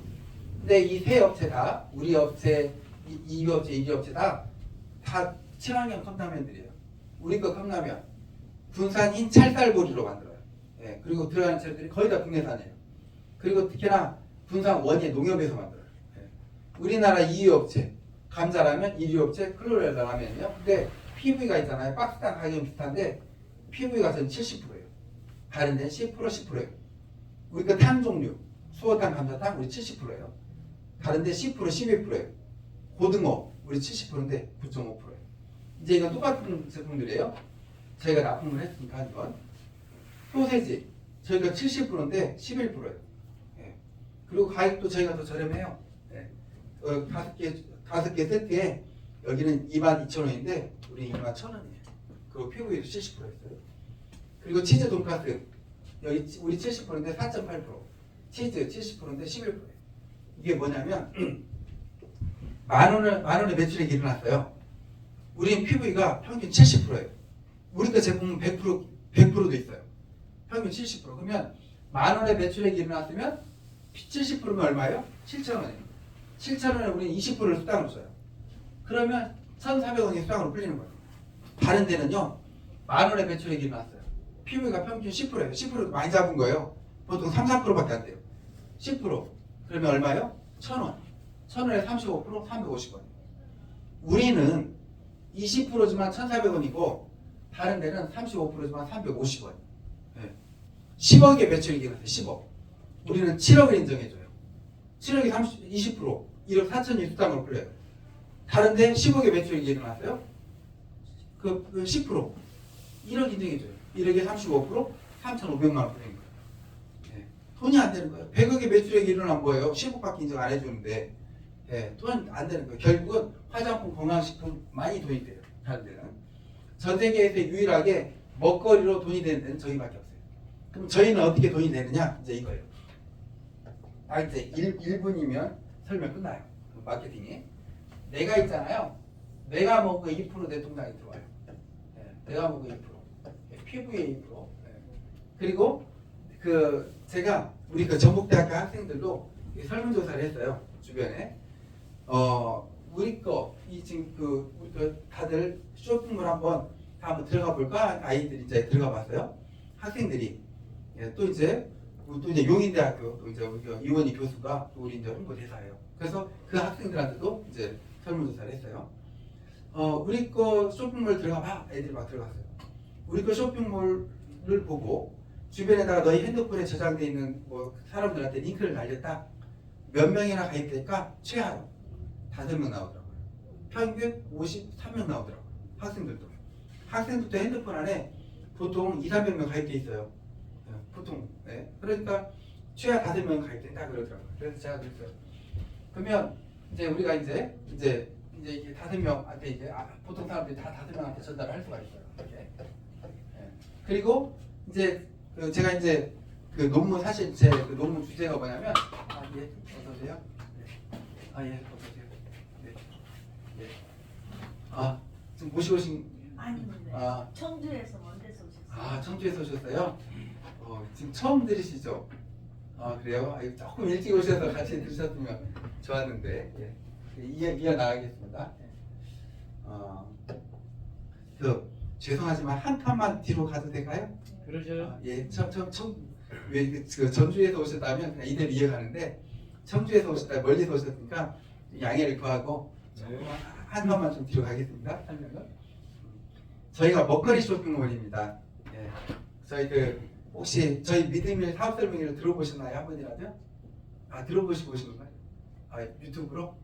근데 이 세 업체 다, 우리 업체, 2위 업체, 1위 업체 다 친환경 컵라면들이에요. 우리 거 컵라면, 군산 흰 찰쌀보리로 만들어요. 예, 그리고 들어가는 재료들이 거의 다 국내산이에요. 그리고 특히나 군산 원예 농협에서 만들어요. 예. 우리나라 2위 업체, 감자라면 1위 업체, 클로렐라 라면이요. 근데 PV가 있잖아요. 박스당 가격은 비슷한데 PV가 저는 70%예요. 다른 데는 10%, 10%예요. 우리 거 탕 종류, 수어탕, 감자탕 우리 70%예요. 다른데 10%, 12%예요. 고등어 우리 70%인데 9.5%예요. 이제 이건 똑같은 제품들이에요. 저희가 납품을 했으니까 이건. 소세지 저희가 70%인데 11%예요. 예. 그리고 가격도 저희가 더 저렴해요. 예. 5개 세트에 여기는 22,000원인데 우리 21,000원이에요. 그리고 PV도 70%였어요. 그리고 치즈 돈가스 여기 우리 70%인데 4.8%. 치즈 70%인데 11%예요. 이게 뭐냐면 만 원의 매출액이 일어났어요. 우리는 PV가 평균 70%예요. 우리 거 제품은 100%도 있어요. 평균 70%. 그러면 만 원의 매출액이 일어났으면 70%면 얼마예요? 7,000원이에요. 7,000원에 우리는 20%를 수당으로 줘요. 그러면 1,400원이 수당으로 풀리는 거예요. 다른 데는요, 만 원의 매출액이 일어났어요. PV가 평균 10%예요. 10%도 많이 잡은 거예요. 보통 3, 4%밖에 안 돼요. 10%. 그러면 얼마예요? 1,000원. 1,000원에 35%, 350원. 우리는 20%지만 1,400원이고 다른 데는 35%지만 350원. 네. 10억의 매출액이 일어났어요. 10억. 우리는 7억을 인정해줘요. 7억이 20%, 1억 4천이 수당으로 풀려요. 다른데 10억의 매출액이 일어났어요. 그 10%, 1억 인정해줘요. 1억에 35%, 3,500만 원 풀리는 거예요. 네. 돈이 안 되는 거예요. 100억의 매출액이 일어난 거예요. 10억밖에 인정 안 해주는데 네. 돈 안 되는 거예요. 결국은 화장품, 건강식품 많이 돈이 돼요. 다른 데는. 전 세계에서 유일하게 먹거리로 돈이 되는 데는 저희밖에 없어요. 그럼 저희는 어떻게 돈이 되느냐? 이제 이거예요. 이제 1분이면 설명 끝나요. 마케팅이. 내가 있잖아요. 내가 먹고 2% 내 통장에 들어와요. 네, 내가 먹고 2%. 네, 피부에 2%. 네. 그리고 제가 우리 전북대학교 학생들도 설문조사를 했어요. 주변에. 우리 거, 지금 우리 다들 쇼핑몰 한번 들어가 볼까? 아이들이 이제 들어가 봤어요. 학생들이. 예, 또 이제 용인대학교 또 이제 이원희 교수가 또 우리 이제 홍보대사예요. 그래서 그 학생들한테도 이제 설문조사를 했어요. 우리 거 쇼핑몰 들어가 봐. 애들이 막 들어갔어요. 우리 거 쇼핑몰을 보고 주변에다가 너희 핸드폰에 저장되어 있는 뭐 사람들한테 링크를 날렸다. 몇 명이나 가입될까? 최하로 5명 나오더라고요. 평균 53명 나오더라고요. 학생들도. 학생들도 핸드폰 안에 보통 2, 300명 가입돼 있어요. 보통. 네. 그러니까 최하 5명 가입된다 그러더라고요. 그래서 제가 그랬어요. 그러면 이제 우리가 이제 이게 5명한테 이제 보통 사람들이 다 5명한테 전달을 할 수가 있어요. 이렇게. 네. 그리고 이제 제가 이제 그 논문 사실 제 그 논문 주제가 뭐냐면 예 어서 오세요. 예 어서 오세요. 네. 지금 모시고 오신 아닙니다. 청주에서 먼 데서 오셨어요. 청주에서 오셨어요? 지금 처음 들으시죠? 그래요? 조금 일찍 오셔서 같이 들으셨으면 좋았는데 이어 나가겠습니다. 죄송하지만 한 칸만 뒤로 가도 될까요? 그러죠. 전주에서 오셨다면 그냥 이대로 이어가는데 청주에서 오셨다 멀리서 오셨으니까 양해를 구하고 한 칸만 좀 뒤로 가겠습니다. 설명은 저희가 먹거리 쇼핑몰입니다. 예. 저희 혹시 저희 믿음의 사업 설명회를 들어보셨나요? 한 번이라도? 들어보시고 오신 건가요? 유튜브로?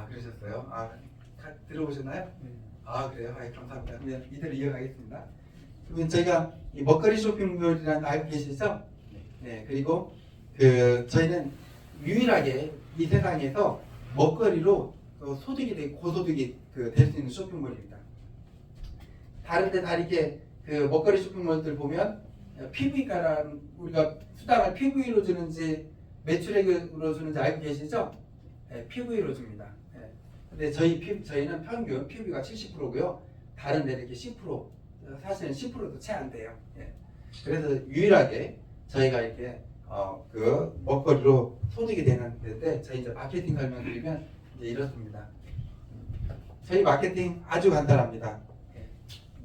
그러셨어요? 들어보셨나요? 그래요? 감사합니다. 그러면 이대로 이어가겠습니다. 그러면 저희가 이 먹거리 쇼핑몰이라는 거 알고 계시죠? 네. 그리고 저희는 유일하게 이 세상에서 먹거리로 소득이 되고 고소득이 될 수 있는 쇼핑몰입니다. 다른 데 다르게 먹거리 쇼핑몰들 보면 PV가라는 우리가 수당을 PV로 주는지 매출액으로 주는지 알고 계시죠? 네, PV로 줍니다. 네. 근데 저희는 평균 PV가 70%고요. 다른 데 이렇게 10%, 사실은 10%도 채 안 돼요. 네. 그래서 유일하게 저희가 이렇게 먹거리로 소득이 되는 데인데 저희 이제 마케팅 설명드리면 이제 이렇습니다. 저희 마케팅 아주 간단합니다.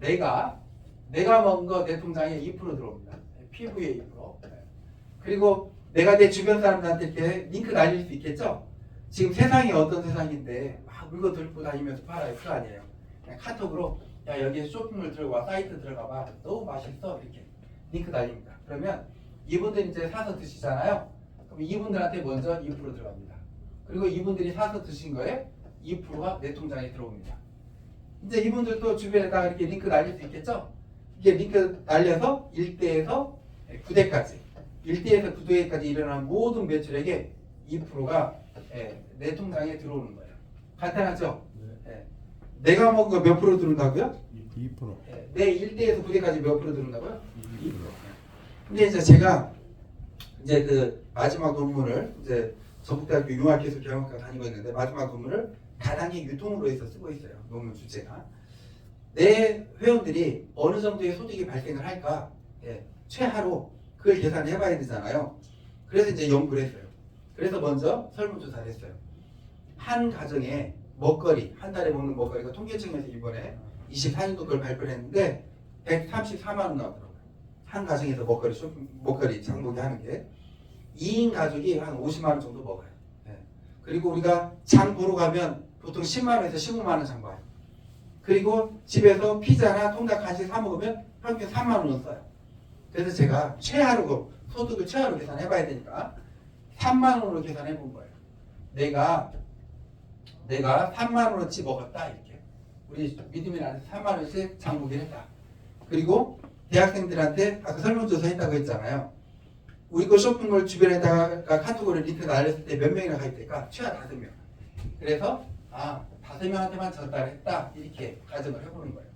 내가 먹은 거 내 통장에 2% 들어옵니다. PV에 2%. 그리고 내가 내 주변 사람들한테 이렇게 링크 날릴 수 있겠죠? 지금 세상이 어떤 세상인데 막 물건 들고 다니면서 팔아요. 그거 아니에요. 그냥 카톡으로 야 여기에 쇼핑몰 들어가 사이트 들어가봐. 너무 맛있어. 이렇게 링크 날립니다. 그러면 이분들이 이제 사서 드시잖아요. 그럼 이분들한테 먼저 2% 들어갑니다. 그리고 이분들이 사서 드신 거에 2%가 내 통장에 들어옵니다. 이제 이분들도 주변에다가 이렇게 링크 날릴 수 있겠죠? 이게 링크 날려서 1대에서 9대까지 1대에서 9대까지 일어나는 모든 매출액의 2%가 내 통장에 들어오는 거예요. 간단하죠? 네. 내가 먹은 거 몇 프로 들어온다고요? 2%. 내 1대에서 9대까지 몇 프로 들어온다고요? 2%. 근데 이제 제가 이제 마지막 논문을 이제 전북대학교 융합기술 경영학과 다니고 있는데 마지막 논문을 다단계 유통으로 해서 쓰고 있어요. 논문 주제가. 내 회원들이 어느 정도의 소득이 발생을 할까? 최하로 그걸 계산해 봐야 되잖아요. 그래서 이제 연구를 했어요. 그래서 먼저 설문조사를 했어요. 한 가정에 먹거리, 한 달에 먹는 먹거리가 통계청에서 이번에 24년도 걸 발표를 했는데 134만 원 나오더라고요. 한 가정에서 먹거리 장보기 하는 게 2인 가족이 한 50만 원 정도 먹어요. 그리고 우리가 장 보러 가면 보통 10만 원에서 15만 원 장 봐요. 그리고 집에서 피자나 통닭 간식 사 먹으면 평균 3만 원은 써요. 그래서 제가 최하로 소득을 최하로 계산해 봐야 되니까 3만 원으로 계산해 본 거예요. 내가 3만 원어치 먹었다 이렇게. 우리 믿음이라는 3만 원씩 장 보기를 했다. 그리고 대학생들한테 아까 설문조사 했다고 했잖아요. 우리 거 쇼핑몰 주변에다가 카톡으로 링크 날렸을 때 몇 명이나 가입될까? 최하 5명. 그래서 5명한테만 전달했다 이렇게 가정을 해보는 거예요.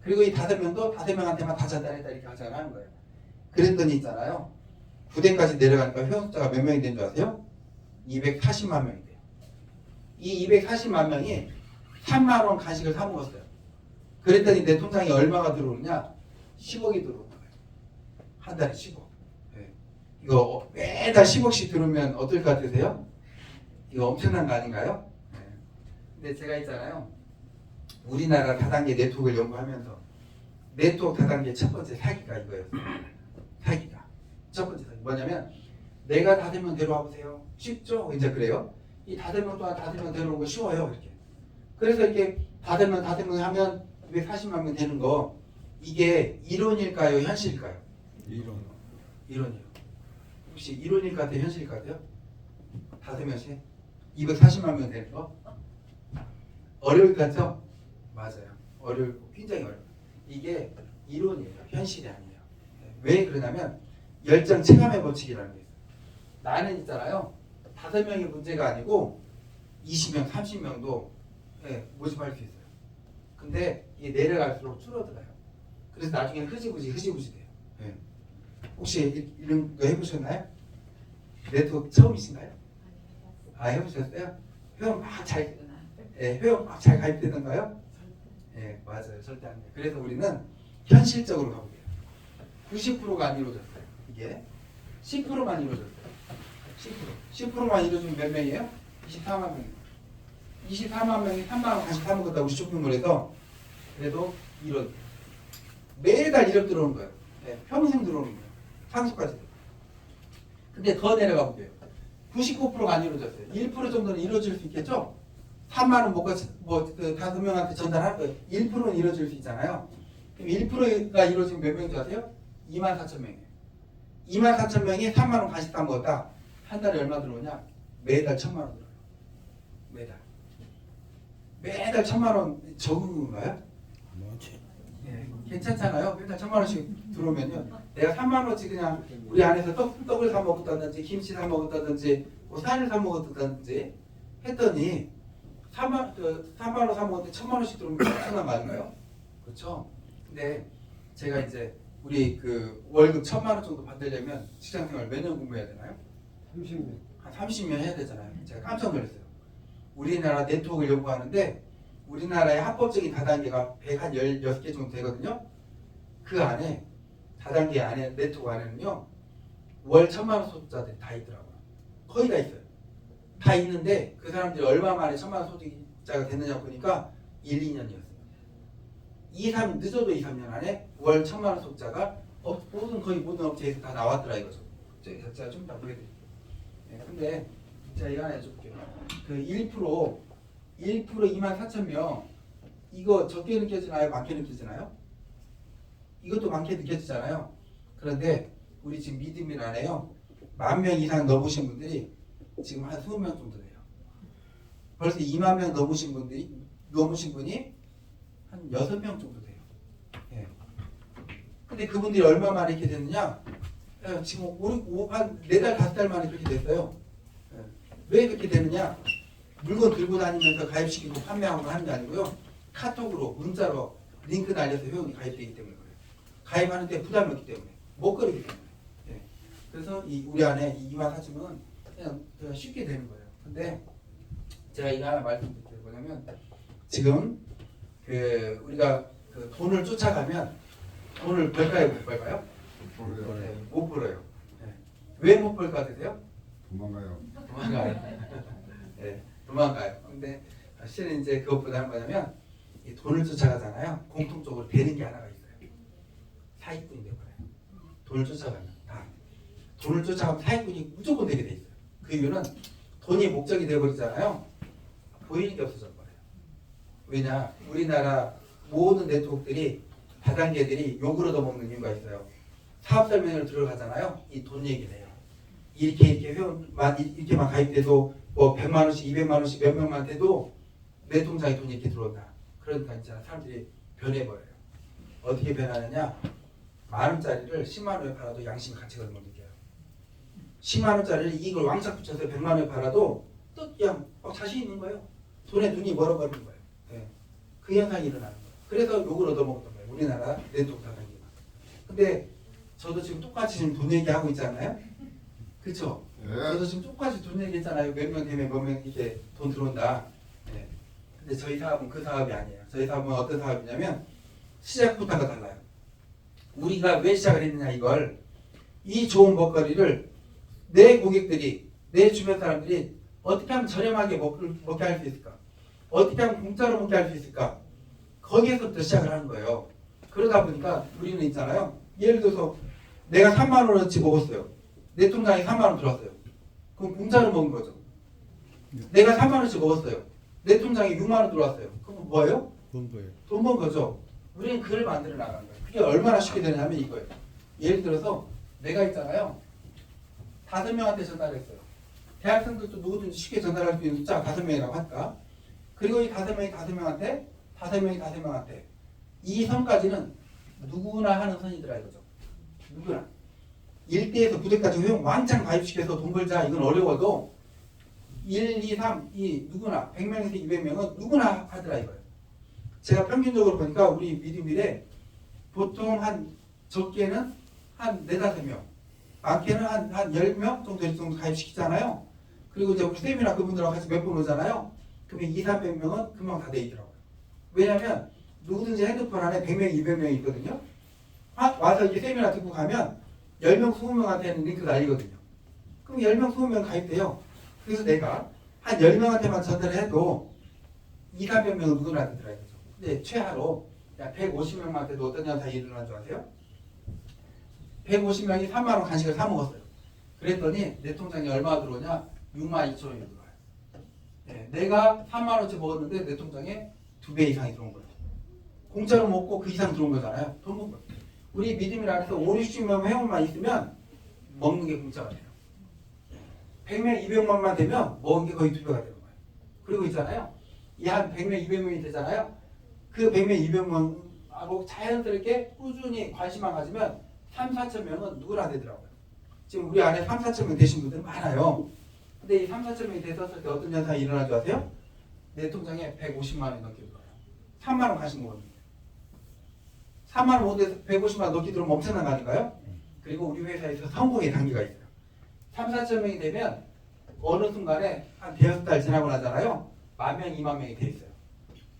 그리고 이 5명도 5명한테만 다 전달했다 이렇게 가정을 하는 거예요. 그랬더니 있잖아요. 9대까지 내려가니까 회원 숫자가 몇 명이 된 줄 아세요? 240만 명이 돼요. 이 240만 명이 3만 원 간식을 사 먹었어요. 그랬더니 내 통장에 얼마가 들어오느냐? 10억이 들어오는 거예요. 한 달에 10억. 이거 매달 10억씩 들어오면 어떨 것 같으세요? 이거 엄청난 거 아닌가요? 근데 제가 있잖아요. 우리나라 다단계 네트워크를 연구하면서 네트워크 다단계 첫 번째 사기가 이거였어요. 사기가. 첫 번째 사기. 뭐냐면 내가 5명 데려와 보세요. 쉽죠? 이제 그래요. 이 5명 또한 5명 데려오는 거 쉬워요. 이렇게. 그래서 이렇게 5명 하면 240만 명 되는 거 이게 이론일까요? 현실일까요? 이론. 이론이에요. 혹시 이론일 것 같아요? 현실일 것 같아요? 5명씩? 240만 명 되는 거? 어려울 것 같죠? 맞아요. 어렵고 굉장히 어려워요. 이게 이론이에요. 현실이 아니에요. 왜 그러냐면 열정 체감의 법칙이라는 게 있어요. 나는 있잖아요. 5명의 문제가 아니고 20명, 30명도 모집할 수 있어요. 근데 이게 내려갈수록 줄어들어요. 그래서 나중에는 흐지부지 돼요. 혹시 이런 거 해보셨나요? 네트워크 처음이신가요? 아, 해보셨어요? 회원 막 잘 가입되던가요? 예, 맞아요. 절대 안 돼요. 그래서 우리는 현실적으로 가볼게요. 90%가 안 이루어졌어요. 이게 10%만 이루어졌어요. 10%만 이루어지면 몇 명이에요? 24만 명. 24만 명이 3만 원 다시 사먹었다고 쇼핑몰에서 그래도 이런 매달 1억 들어오는 거예요. 네, 평생 들어오는 거예요. 상수까지도. 근데 더 내려가 볼게요. 99%가 안 이루어졌어요. 1% 정도는 이루어질 수 있겠죠? 3만 원 먹고 그 5명한테 전달할 거예요. 1%는 이루어질 수 있잖아요. 그럼 1%가 이루어지면 몇 명인 줄 아세요? 2만 4천 명이에요. 2만 4천 명이 3만 원 간식 다 먹었다. 한 달에 얼마 들어오냐? 매달 1,000만 원 들어요. 매달 1,000만 원 적은 건가요? 예, 괜찮잖아요. 매달 1,000만 원씩 들어오면요. 내가 3만 원씩 그냥 우리 안에서 떡을 사 먹었다든지 김치 사 먹었다든지 뭐 쌀을 사 먹었다든지 했더니 3만 원 사 먹었는데 1,000만 원씩 들어오면 엄청난 말인가요? 그렇죠? 근데 제가 이제 우리 그 월급 1,000만 원 정도 받으려면 직장생활 몇 년 공부해야 되나요? 30년. 한 30년 해야 되잖아요. 제가 깜짝 놀랐어요. 우리나라 네트워크를 연구하는데 우리나라의 합법적인 다단계가 116개 정도 되거든요. 그 안에 다단계 안에 네트워크 안에는요. 월 1,000만 원 소득자들이 다 있더라고요. 거의 다 있어요. 다 있는데 그 사람들이 얼마 만에 1,000만 원 소득자가 됐느냐 보니까 1, 2년이었어요. 2, 3 늦어도 2, 3년 안에 월 1,000만 원 소득자가 거의 모든 업체에서 다 나왔더라 이거죠. 제가 좀 더 보여드릴게요. 네, 근데 제가 이거 하나 해줄게요. 그 1% 2만 4천 명 이거 적게 느껴지나요? 많게 느껴지나요? 이것도 많게 느껴지잖아요. 그런데 우리 지금 믿음이 안에요. 10,000명 이상 넘으신 분들이 지금 한 20명 정도 돼요. 벌써 2만 명 넘으신 분이 한 6명 정도 돼요. 예. 근데 그분들이 얼마 만에 이렇게 됐느냐? 지금 한 4달, 5달 만에 그렇게 됐어요. 왜 그렇게 되느냐? 물건 들고 다니면서 가입시키고 판매하고 하는 게 아니고요. 카톡으로, 문자로 링크 날려서 회원이 가입되기 때문에 그래요. 가입하는데 부담이 없기 때문에. 못 거리기 때문에. 예. 그래서 우리 안에 2만 4천명은 그냥 쉽게 되는 거예요. 근데 제가 이거 하나 말씀드릴게요. 뭐냐면 지금 우리가 그 돈을 쫓아가면 돈을 벌까요? 못 벌까요? 네, 못 벌어요. 네. 왜 못 벌 것 같으세요? 도망가요. 네, 도망가요. 근데 사실은 이제 그것보다는 뭐냐면 이 돈을 쫓아가잖아요. 공통적으로 되는 게 하나가 있어요. 사기꾼이 되어버려요. 돈을 쫓아가면 다. 돈을 쫓아가면 사기꾼이 무조건 되게 돼 있어요. 그 이유는 돈이 목적이 되어버리잖아요. 보이는 게 없어져 버려요. 왜냐? 우리나라 모든 네트워크들이 다단계들이 욕을 얻어먹는 이유가 있어요. 사업 설명회를 들어가잖아요. 이 돈 얘기를 해요. 이렇게 회원만 이렇게만 가입돼도 뭐 100만 원씩 200만 원씩 몇 명만 돼도 내 통장에 돈이 이렇게 들어온다. 그러니까 있잖아 사람들이 변해버려요. 어떻게 변하느냐? 10,000원짜리를 10만 원에 팔아도 양심의 가치가 못 느껴요. 10만 원짜리를 이익을 왕창 붙여서 100만 원에 팔아도 또 그냥 자신 있는 거예요. 돈에 눈이 멀어버리는 거예요. 네. 그 현상이 일어나는 거예요. 그래서 욕을 얻어먹었던 거예요. 우리나라 네트워크 다단계가. 근데 저도 지금 똑같이 지금 돈 얘기하고 있잖아요. 그렇죠? 네. 저도 지금 똑같이 돈 얘기했잖아요. 몇 명 되면 몇 명 이렇게 돈 들어온다. 네. 근데 저희 사업은 그 사업이 아니에요. 저희 사업은 어떤 사업이냐면 시작부터가 달라요. 우리가 왜 시작을 했느냐 이걸 이 좋은 먹거리를 내 고객들이 내 주변 사람들이 어떻게 하면 저렴하게 먹게 할 수 있을까? 어떻게 하면 공짜로 먹게 할 수 있을까? 거기에서부터 시작을 하는 거예요. 그러다 보니까 우리는 있잖아요. 예를 들어서 내가 3만 원어치 먹었어요. 내 통장에 3만 원 들어왔어요. 그럼 공짜로 먹은 거죠. 내가 3만 원씩 먹었어요. 내 통장에 6만 원 들어왔어요. 그럼 뭐예요? 돈 거예요. 돈 번 거죠. 우리는 그걸 만들어 나가는 거예요. 그게 얼마나 쉽게 되냐면 이거예요. 예를 들어서 내가 있잖아요. 5명한테 전달했어요. 대학생들도 누구든지 쉽게 전달할 수 있는 숫자 5명이라고 할까? 그리고 이 5명한테 이 선까지는 누구나 하는 선이더라 이거죠. 누구나. 1대에서 9대까지 회원 왕창 가입시켜서 돈 벌자 이건 어려워도 1, 2, 3, 이 누구나 100명에서 200명은 누구나 하더라 이거예요. 제가 평균적으로 보니까 우리 미디밀에 보통 한 적게는 한 4, 5명 많게는 한 10명 정도 가입시키잖아요. 그리고 이제 우리 쌤이나 그분들하고 같이 몇 번 오잖아요. 그러면 2, 300명은 금방 다 돼 있더라고요. 왜냐면 누구든지 핸드폰 안에 100명, 200명이 있거든요. 와서 이제 세미나 듣고 가면 10명, 20명한테는 링크 날리거든요. 그럼 10명, 20명 가입돼요. 그래서 내가 한 10명한테만 전달을 해도 2, 300명은 누구나 되더라 이거죠. 근데 최하로 150명한테도 어떤 현상이 일어난 줄 아세요? 150명이 3만 원 간식을 사 먹었어요. 그랬더니 내 통장에 얼마 들어오냐? 6만 2천 원이 들어와요. 네, 내가 3만 원치 먹었는데 내 통장에 2배 이상이 들어온 거예요. 공짜로 먹고 그 이상 들어온 거잖아요. 돈 번 거. 우리 믿음이라서 5, 60명 회원만 있으면 먹는 게 공짜가 돼요. 100명, 200명만 되면 먹은 게 거의 2배가 되는 거예요. 그리고 있잖아요. 이 한 100명, 200명이 되잖아요. 그 100명, 200명하고 자연스럽게 꾸준히 관심만 가지면 3, 4천 명은 누구나 되더라고요. 지금 우리 안에 3, 4천 명 되신 분들 많아요. 근데 이 3, 4천 명이 됐었을 때 어떤 현상이 일어날 줄 아세요? 내 통장에 150만 원이 넘게 들어와요. 3만 원 가신 거거든요. 3만 원 모두에서 150만 원 넘게 들어오면 엄청난 거 아닌가요? 그리고 우리 회사에서 성공의 단계가 있어요. 3, 4천 명이 되면 어느 순간에 한 대여섯 달 지나고 나잖아요. 10,000명, 20,000명이 돼 있어요.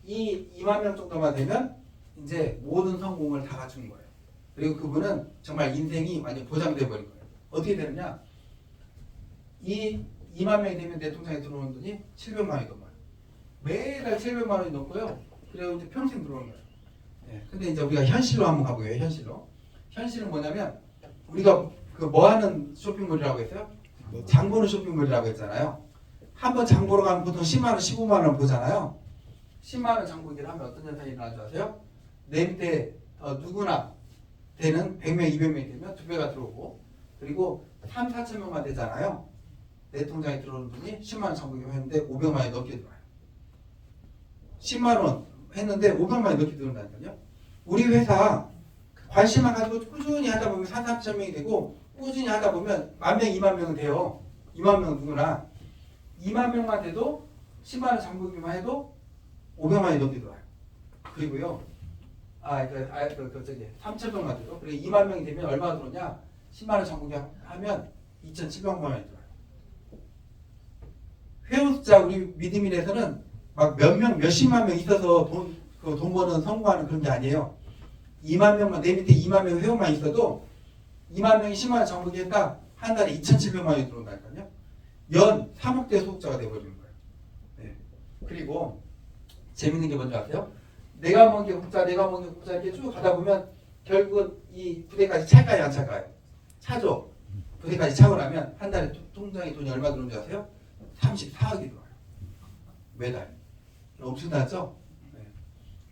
이 2만 명 정도만 되면 이제 모든 성공을 다 갖춘 거예요. 그리고 그분은 정말 인생이 완전 보장돼 버린 거예요. 어떻게 되느냐? 이 2만 명이 되면 내 통장에 들어오는 돈이 700만 원이 넘어요. 매달 700만 원이 넘고요. 그리고 이제 평생 들어오는 거예요. 네. 근데 이제 우리가 현실로 한번 가보게요. 현실로. 현실은 뭐냐면 우리가 그 뭐 하는 쇼핑몰이라고 했어요? 장 보는 쇼핑몰이라고 했잖아요. 한번 장 보러 가면 보통 10만 원, 15만 원 보잖아요. 10만 원 장 보기를 하면 어떤 현상이 일어나는 줄 아세요? 내 밑에 누구나 되는 100명, 200명이 되면 2배가 들어오고 그리고 3, 4천 명만 되잖아요. 내 통장에 들어오는 돈이 10만 원 장 보기로 했는데 500만 원이 넘게 들어와요. 10만 원 했는데 500만 원이 넘게 들어온다니까요. 우리 회사 관심만 가지고 꾸준히 하다 보면 3, 4천 명이 되고 꾸준히 하다 보면 10,000명, 2만 명은 돼요. 2만 명은 누구나. 2만 명만 돼도 10만 원 장 보기만 해도 500만 원이 넘게 들어와요. 그리고요. 3천 명만 돼도 그리고 2만 명이 되면 얼마 들어오냐? 10만 원 장 보기 하면 2,700만 원이 들어와요. 회원 숫자 우리 미드밀에서는 막 몇 명, 몇십만 명 있어서 돈 버는 성공하는 그런 게 아니에요. 2만 명만, 내 밑에 2만 명 회원만 있어도 2만 명이 10만 원 장보기 했다. 한 달에 2,700만 원이 들어온다니까요. 연 3억대 소득자가 돼버리는 거예요. 네. 그리고 재밌는 게 뭔지 아세요? 내가 먹은 게 국자, 내가 먹은 게 국자 이렇게 쭉 가다 보면 결국은 이 부대까지 찰까요, 안 찰까요? 차죠. 부대까지 차고 나면 한 달에 통장에 돈이 얼마 들어오는지 아세요? 34억이 들어와요. 매달. 엄청나죠? 네.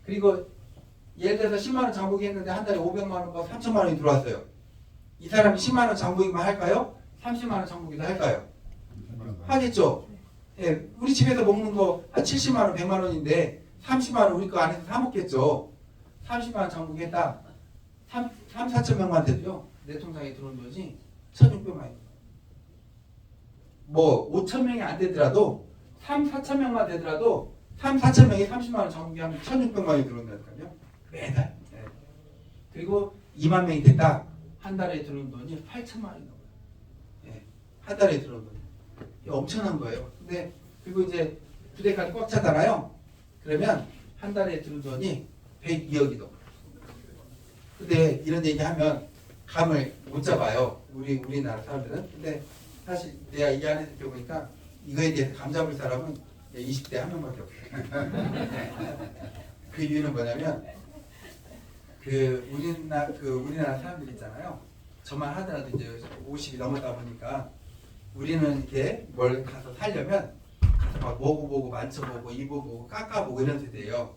그리고 예를 들어서 10만 원 장보기 했는데 한 달에 500만 원과 3천만 원이 들어왔어요. 이 사람이 10만 원 장보기만 할까요? 30만 원 장보기도 할까요? 하겠죠. 예, 우리 집에서 먹는 거 한 70만 원, 100만 원인데 30만 원 우리 거 안에서 사 먹겠죠. 30만 원 장보기 했다. 3, 4천 명만 돼도요. 내 통장에 들어온 돈이 1,600만 원. 뭐 5천 명이 안 되더라도 3, 4천 명만 되더라도 3, 4천 명이 30만 원 장보기하면 1,600만 원이 들어온다니까요. 매달. 네. 그리고 2만 명이 됐다. 한 달에 들어온 돈이 8천만 원이 넘어요. 네. 한 달에 들어온 돈이. 이거 엄청난 거예요. 근데 그리고 이제 부대까지 꽉 차잖아요. 그러면 한 달에 들어온 돈이 102억이 넘어요. 근데 이런 얘기하면 감을 못 잡아요. 우리나라 사람들은. 근데 사실 내가 이 안에서 보니까 이거에 대해서 감 잡을 사람은 20대 한 명밖에 없어요. 그 이유는 뭐냐면 우리나라 사람들 있잖아요. 저만 하더라도 이제 50이 넘었다 보니까 우리는 이렇게 뭘 가서 살려면 가서 막 먹어보고 만져보고 입어보고 깎아보고 이런 세대예요.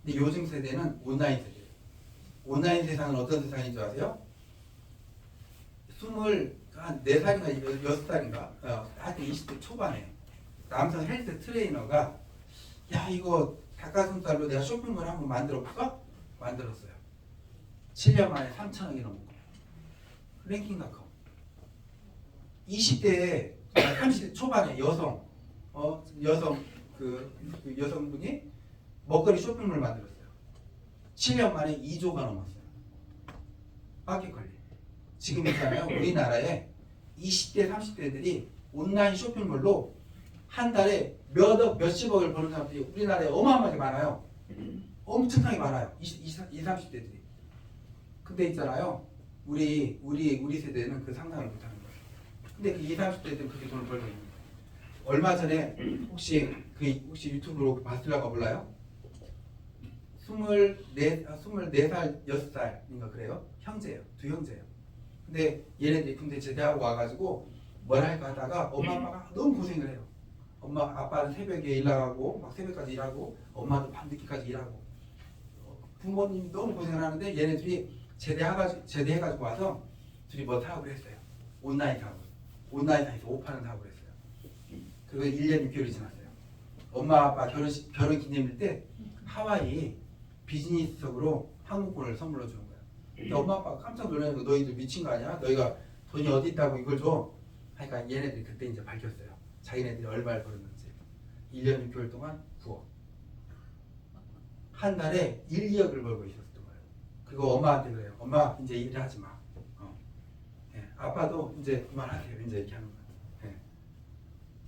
근데 요즘 세대는 온라인 세대예요. 온라인 세상은 어떤 세상인 줄 아세요? 한 4살인가 6살인가 하여튼 20대 초반에 남성 헬스 트레이너가 야 이거 닭가슴살로 내가 쇼핑몰 한번 만들어볼까? 만들었어요. 7년 만에 3,000억이 넘고 랭킹닷컴 20대에 30대 초반에 여성분이 먹거리 쇼핑몰 만들었어요. 7년 만에 2조가 넘었어요. 마켓컬리. 지금 있잖아요. 우리나라에 20대, 30대들이 온라인 쇼핑몰로 한 달에 몇억, 몇십억을 버는 사람들이 우리나라에 어마어마하게 많아요. 엄청나게 많아요. 20, 30대들이. 근데 있잖아요. 우리 세대는 그 상상을 못하는 거예요. 근데 그 20, 30대들은 그렇게 돈을 벌고 있는 거예요. 얼마 전에 혹시 유튜브로 봤을까 몰라요? 24살, 6살인가 그래요. 형제예요. 두 형제예요. 근데 얘네들이 군대 제대하고 와가지고 뭘 할까 하다가 엄마 아빠가 너무 고생을 해요. 엄마 아빠는 새벽에 일 나가고 막 새벽까지 일하고 엄마도 밤늦게까지 일하고 부모님이 너무 고생을 하는데 얘네들이 제대해가지고 와서 둘이 뭐 사업을 했어요. 온라인 사업에서 옷 파는 사업을 했어요. 그리고 1년 6개월이 지났어요. 엄마 아빠 결혼 기념일 때 하와이 비즈니스석으로 항공권을 선물로 주는 거예요. 근데 엄마 아빠가 깜짝 놀라는 거 너희들 미친 거 아니야? 너희가 돈이 어디 있다고 이걸 줘? 그러니까 얘네들이 그때 이제 밝혔어요. 자기네들이 얼마를 벌었는지. 1년 6개월 동안 9억. 한 달에 1, 2억을 벌고 있었던 거예요. 그리고 엄마한테 그래요. 엄마 이제 일하지 마. 예, 아빠도 이제 그만하세요. 이제 이렇게 하는 거예요. 예.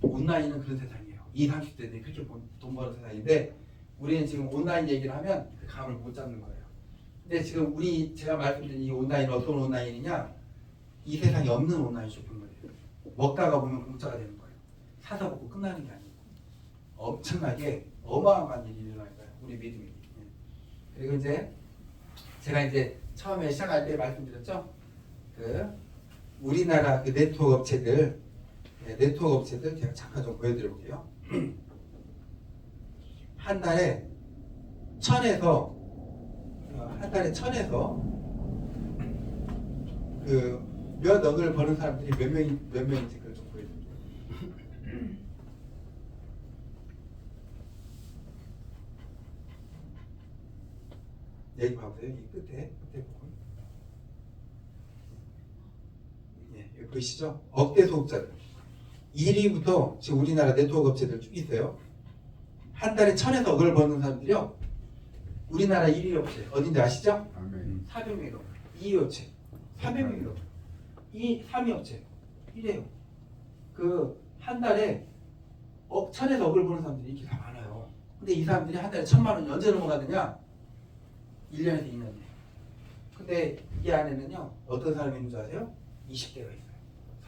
온라인은 그런 세상이에요. 20, 30대들이 그렇게 돈 버는 세상인데 우리는 지금 온라인 얘기를 하면 그 감을 못 잡는 거예요. 근데 지금 제가 말씀드린 이 온라인은 어떤 온라인이냐? 이 세상에 없는 온라인 쇼핑몰이에요. 먹다가 보면 공짜가 되는 거예요. 사서 먹고 끝나는 게 아니고 엄청나게 어마어마한 일이 일어날 거예요. 우리 믿음이. 그리고 이제 제가 이제 처음에 시작할 때 말씀드렸죠. 우리나라 그 네트워크 업체들 제가 잠깐 좀 보여드려볼게요. 한 달에 1,000에서 몇 억을 버는 사람들이 몇 명인지 그걸 좀 보여드릴게요. 여기 봐보세요. 이 끝에 부분. 예, 여기 보이시죠? 억대 소득자들. 1위부터 지금 우리나라 네트워크 업체들 쭉 있어요. 한 달에 1,000에서 억을 버는 사람들이요. 우리나라 1위 업체 어딘지 아시죠? 400명이 넘어요. 2위 업체 300명이 넘어요. 3위 업체 1위에요. 한 달에 1,000에서 억을 버는 사람들이 이렇게 다 많아요. 근데 이 사람들이 한 달에 1,000만 원이 언제 넘어가느냐? 1년에서 2년이에요. 근데 이 안에는요 어떤 사람이 있는 줄 아세요? 20대가 있어요.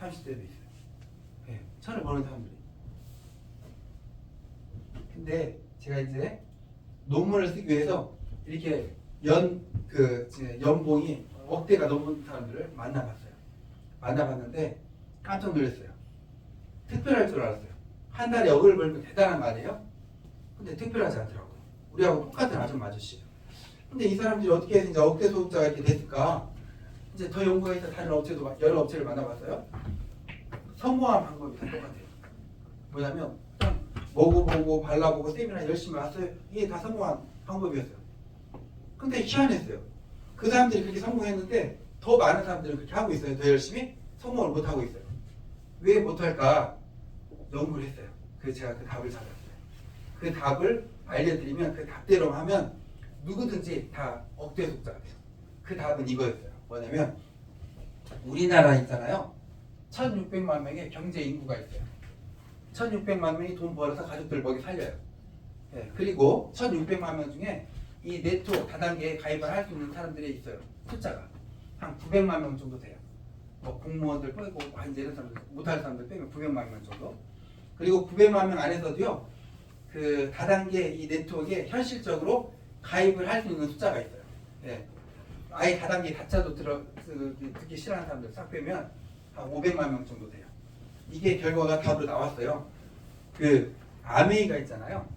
30대도 있어요. 네, 1,000을 버는 사람들이. 근데 제가 이제 논문을 쓰기 위해서 이렇게 연봉이 억대가 넘는 사람들을 만나봤는데 깜짝 놀랐어요. 특별할 줄 알았어요. 한 달에 억을 벌면 대단한 거 아니에요? 근데 특별하지 않더라고요. 우리하고 똑같은 아저씨예요. 근데 이 사람들이 어떻게 해서 이제 억대 소득자가 이렇게 됐을까? 이제 더 연구해서 다른 여러 업체를 만나봤어요. 성공한 방법이 다 똑같아요. 뭐냐면 그냥 먹어보고 발라보고 세미나 열심히 왔어요. 이게 다 성공한 방법이었어요. 근데 희한했어요. 그 사람들이 그렇게 성공했는데 더 많은 사람들은 그렇게 하고 있어요. 더 열심히 성공을 못하고 있어요. 왜 못할까? 연구를 했어요. 그래서 제가 그 답을 찾았어요. 그 답을 알려드리면 그 답대로 하면 누구든지 다 억대 소득자가 돼요. 그 답은 이거였어요. 뭐냐면 우리나라 있잖아요. 1,600만 명의 경제 인구가 있어요. 1,600만 명이 돈 벌어서 가족들 먹이 살려요. 네, 그리고 1,600만 명 중에 이 네트워크 다단계에 가입을 할 수 있는 사람들이 있어요. 숫자가 한 900만 명 정도 돼요. 뭐 공무원들 빼고 이제 이런 사람들 못할 사람들 빼면 900만 명 정도. 그리고 900만 명 안에서도요. 그 다단계 이 네트워크에 현실적으로 가입을 할 수 있는 숫자가 있어요. 네. 아예 다단계 다짜도 듣기 싫어하는 사람들 싹 빼면 한 500만 명 정도 돼요. 이게 결과가 답으로 나왔어요. 그 아메이가 있잖아요.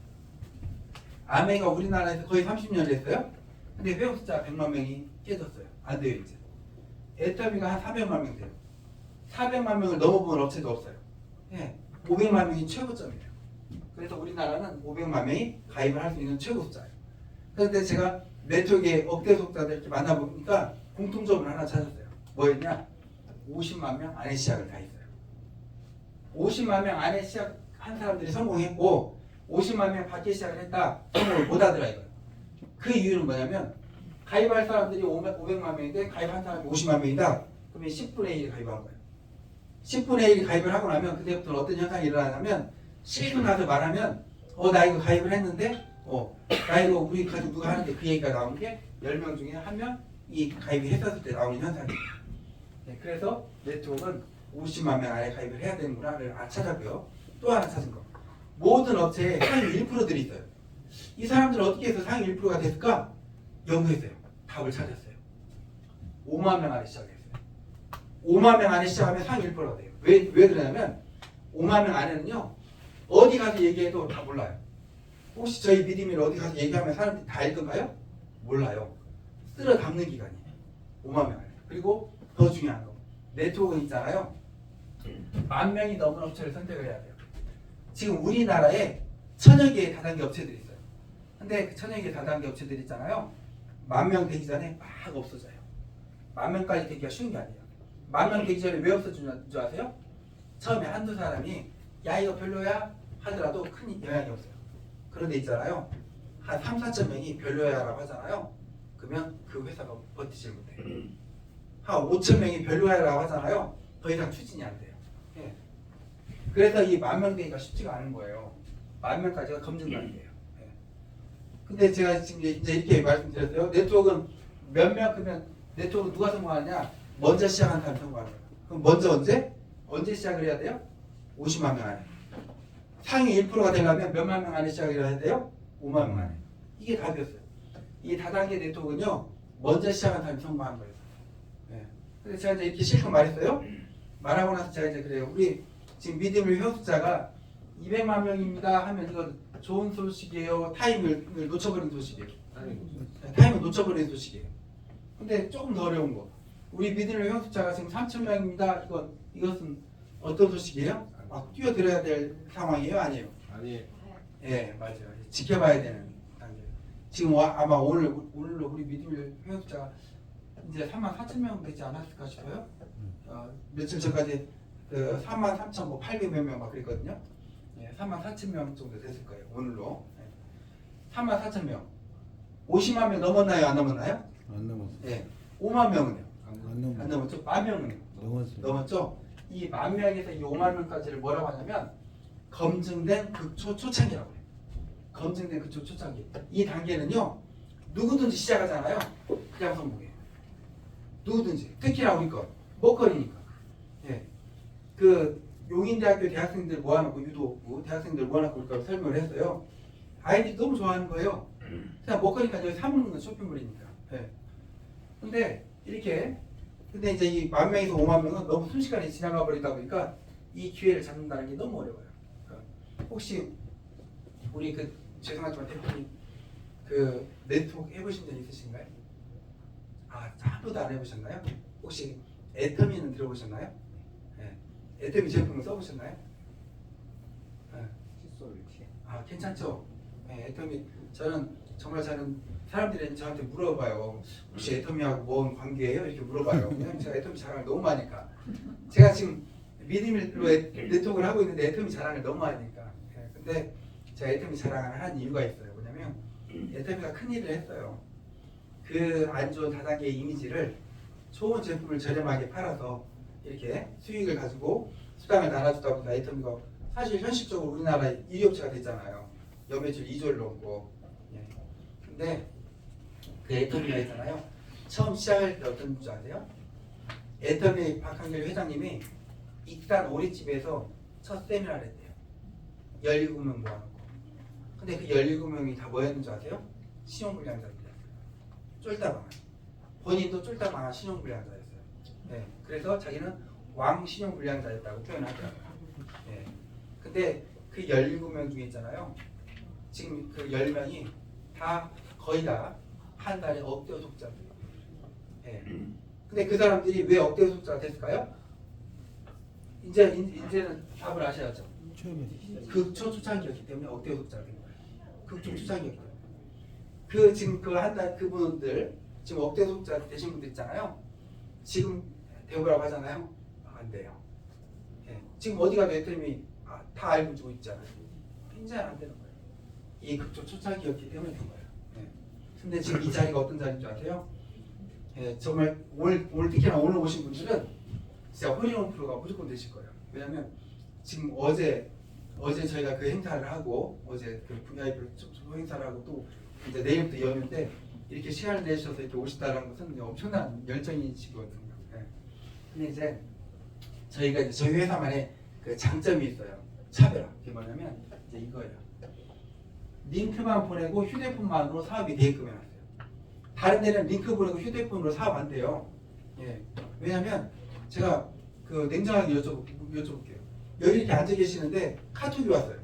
아메이가 우리나라에서 거의 30년을 했어요. 근데 회원 숫자 100만 명이 깨졌어요. 안 돼요 이제. 애터미가 한 400만 명 돼요. 400만 명을 넘어본 업체도 없어요. 예, 500만 명이 최고점이에요. 그래서 우리나라는 500만 명이 가입을 할 수 있는 최고 숫자예요. 그런데 제가 네트워크의 억대 소속자들 이렇게 만나보니까 공통점을 하나 찾았어요. 뭐였냐? 50만 명 안에 시작을 다 했어요. 50만 명 안에 시작한 사람들이 성공했고 50만 명 밖에 시작을 했다. 성공을 못 하더라 이거예요. 그 이유는 뭐냐면 가입할 사람들이 500만 명인데 가입한 사람이 50만 명이다. 그러면 10분의 1이 가입한 거예요. 10분의 1이 가입을 하고 나면 그때부터는 어떤 현상이 일어나냐면 실컷 가서 말하면 나 이거 가입을 했는데 나 이거 우리 가족 누가 하는데 그 얘기가 나오는 게 10명 중에 1명이 가입을 했었을 때 나오는 현상이에요. 네, 그래서 네트워크는 50만 명 안에 가입을 해야 되는구나를 찾았고요. 또 하나 찾은 거. 모든 업체에 상위 1%들이 있어요. 이 사람들은 어떻게 해서 상위 1%가 됐을까? 연구했어요. 답을 찾았어요. 5만 명 안에 시작했어요. 5만 명 안에 시작하면 상위 1%가 돼요. 왜 그러냐면 5만 명 안에는요. 어디 가서 얘기해도 다 몰라요. 혹시 저희 미디미를 어디 가서 얘기하면 사람들이 다 읽던가요? 몰라요. 쓸어 담는 기간이에요. 5만 명 안에. 그리고 더 중요한 거. 네트워크 있잖아요. 10,000명이 넘는 업체를 선택을 해야 돼요. 지금 우리나라에 1000여 개의 다단계 업체들이 있어요. 근데 그 1000여 개의 다단계 업체들 있잖아요. 10,000명 되기 전에 막 없어져요. 10,000명까지 되기가 쉬운 게 아니에요. 10,000명 되기 전에 왜 없어지는 줄 아세요? 처음에 한두 사람이 야 이거 별로야 하더라도 큰 영향이 없어요. 그런데 있잖아요. 한 3,4천 명이 별로야라고 하잖아요. 그러면 그 회사가 버티질 못해요. 한 5천 명이 별로야라고 하잖아요. 더 이상 추진이 안 돼요. 예. 그래서 이 10,000명 되기가 쉽지가 않은 거예요. 10,000명까지가 검증도 안 돼요. 예. 근데 제가 지금 이제 이렇게 말씀드렸어요. 네트워크는 몇 명 그러면 네트워크 누가 성공하느냐? 먼저 시작한 사람이 성공하는 거예요. 그럼 먼저 언제 시작을 해야 돼요? 50만 명 안에. 상위 1%가 되려면 몇만 명 안에 시작을 해야 돼요? 5만 명 안에. 이게 답이었어요. 이 다단계 네트워크는요. 먼저 시작한 사람이 성공한 거예요. 네. 그래서 제가 이제 이렇게 실컷 말했어요. 말하고 나서 제가 이제 그래요. 우리 지금 믿음의 회원숫자가 200만 명입니다 하면 이건 좋은 소식이에요? 타임을 놓쳐버린 소식이에요? 타임을 놓쳐버린 소식이에요. 근데 조금 더 어려운 거. 우리 믿음의 회원숫자가 지금 3,000명입니다. 이것은 어떤 소식이에요? 막 뛰어들어야 될 상황이에요? 아니에요? 아니에요. 예, 맞아요. 지켜봐야 되는 단계. 지금 아마 오늘로 우리 믿음의 회원숫자가 이제 34,000명 되지 않았을까 싶어요. 며칠 전까지 33,800몇 명 막 그랬거든요. 예, 34,000명 정도 됐을 거예요. 오늘로. 예. 34,000명. 50만 명 넘었나요? 안 넘었나요? 안 넘었어요. 예. 5만 명은요? 안 안 넘었죠? 10,000명은요? 넘었죠? 이 10,000명에서 이 5만 명까지를 뭐라고 하냐면 검증된 극초 초창기라고 해요. 검증된 극초 초창기. 이 단계는요. 누구든지 시작하잖아요. 그냥 성공해요. 누구든지. 특히나 우리 거. 먹거리니까. 예. 그 용인대학교 대학생들 모아놓고 유도부 대학생들 모아놓고 그걸 설명을 했어요. 아이들이 너무 좋아하는 거예요. 그냥 먹거리니까 여기 사먹는 건 쇼핑몰이니까. 예. 근데 이제 이 10,000명에서 5만 명은 너무 순식간에 지나가 버리다 보니까 이 기회를 잡는다는 게 너무 어려워요. 혹시 우리 죄송하지만 대표님 네트워크 해보신 적 있으신가요? 한 번도 안 해보셨나요? 혹시 애터미는 들어보셨나요? 네. 애터미 제품을 써보셨나요? 네. 괜찮죠? 네, 애터미 저는 사람들이 저한테 물어봐요. 혹시 애터미하고 뭔 관계예요? 이렇게 물어봐요. 왜냐면 제가 애터미 자랑을 너무 많이 하니까. 제가 지금 믿음으로 네트워크를 하고 있는데 애터미 자랑을 너무 하니까. 근데 제가 애터미 자랑을 한 이유가 있어요. 뭐냐면 애터미가 큰일을 했어요. 그 안 좋은 다단계의 이미지를 좋은 제품을 저렴하게 팔아서 이렇게 수익을 가지고 수당을 달아주다 보니까 애터미가 사실 현실적으로 우리나라 1위 업체가 됐잖아요. 연매출 2조를 넘고. 근데 그 애터미가 있잖아요. 처음 시작할 때 어떤 줄 아세요? 애터미 박한길 회장님이 익산 오리집에서 첫 세미나를 했대요. 17명 모아놓고. 근데 그 17명이 다 뭐였는지 아세요? 신용불량자들이었어요. 쫄다방아. 본인도 쫄다방아 신용불량자였어요. 네. 그래서 자기는 왕 신용불량자였다고 표현하더라고요. 네. 근데 그 17명 중에 있잖아요. 지금 그 10명이 거의 다 한 달에 억대 소속자들이에요. 네. 근데 그 사람들이 왜 억대 소속자가 됐을까요? 이제는 답을 아셔야죠. 극초 초창기였기 때문에 억대 소득자가 된 거예요. 극초 초창기였기 때문에. 그 지금 그 한 달 그분들 지금 억대 소득자 되신 분들 있잖아요. 지금 되고라고 하잖아요. 안 돼요. 예. 지금 어디 가도 애터미 다 알고 주고 있잖아요. 굉장히 안 되는 거예요. 이 극초 초창기였기 때문에 된 거예요. 예. 근데 지금 이 자리가 어떤 자리인 줄 아세요? 예, 정말 오늘 특히나 오늘 오신 분들은 진짜 홀리원 프로가 무조건 되실 거예요. 왜냐면 지금 어제 저희가 그 행사를 하고 어제 그 VIP 행사를 하고 또 이제 내일부터 연휴인데 이렇게 시간을 내셔서 이렇게 오신다는 것은 엄청난 열정이시거든요. 예. 근데 이제 저희가 이제 저희 회사만의 그 장점이 있어요. 차별화. 그게 뭐냐면 이제 이거예요. 링크만 보내고 휴대폰만으로 사업이 되게끔 해놨어요. 다른 데는 링크 보내고 휴대폰으로 사업 안 돼요. 예. 왜냐면 제가 그 냉정하게 여쭤볼게요. 여기 이렇게 앉아 계시는데 카톡이 왔어요.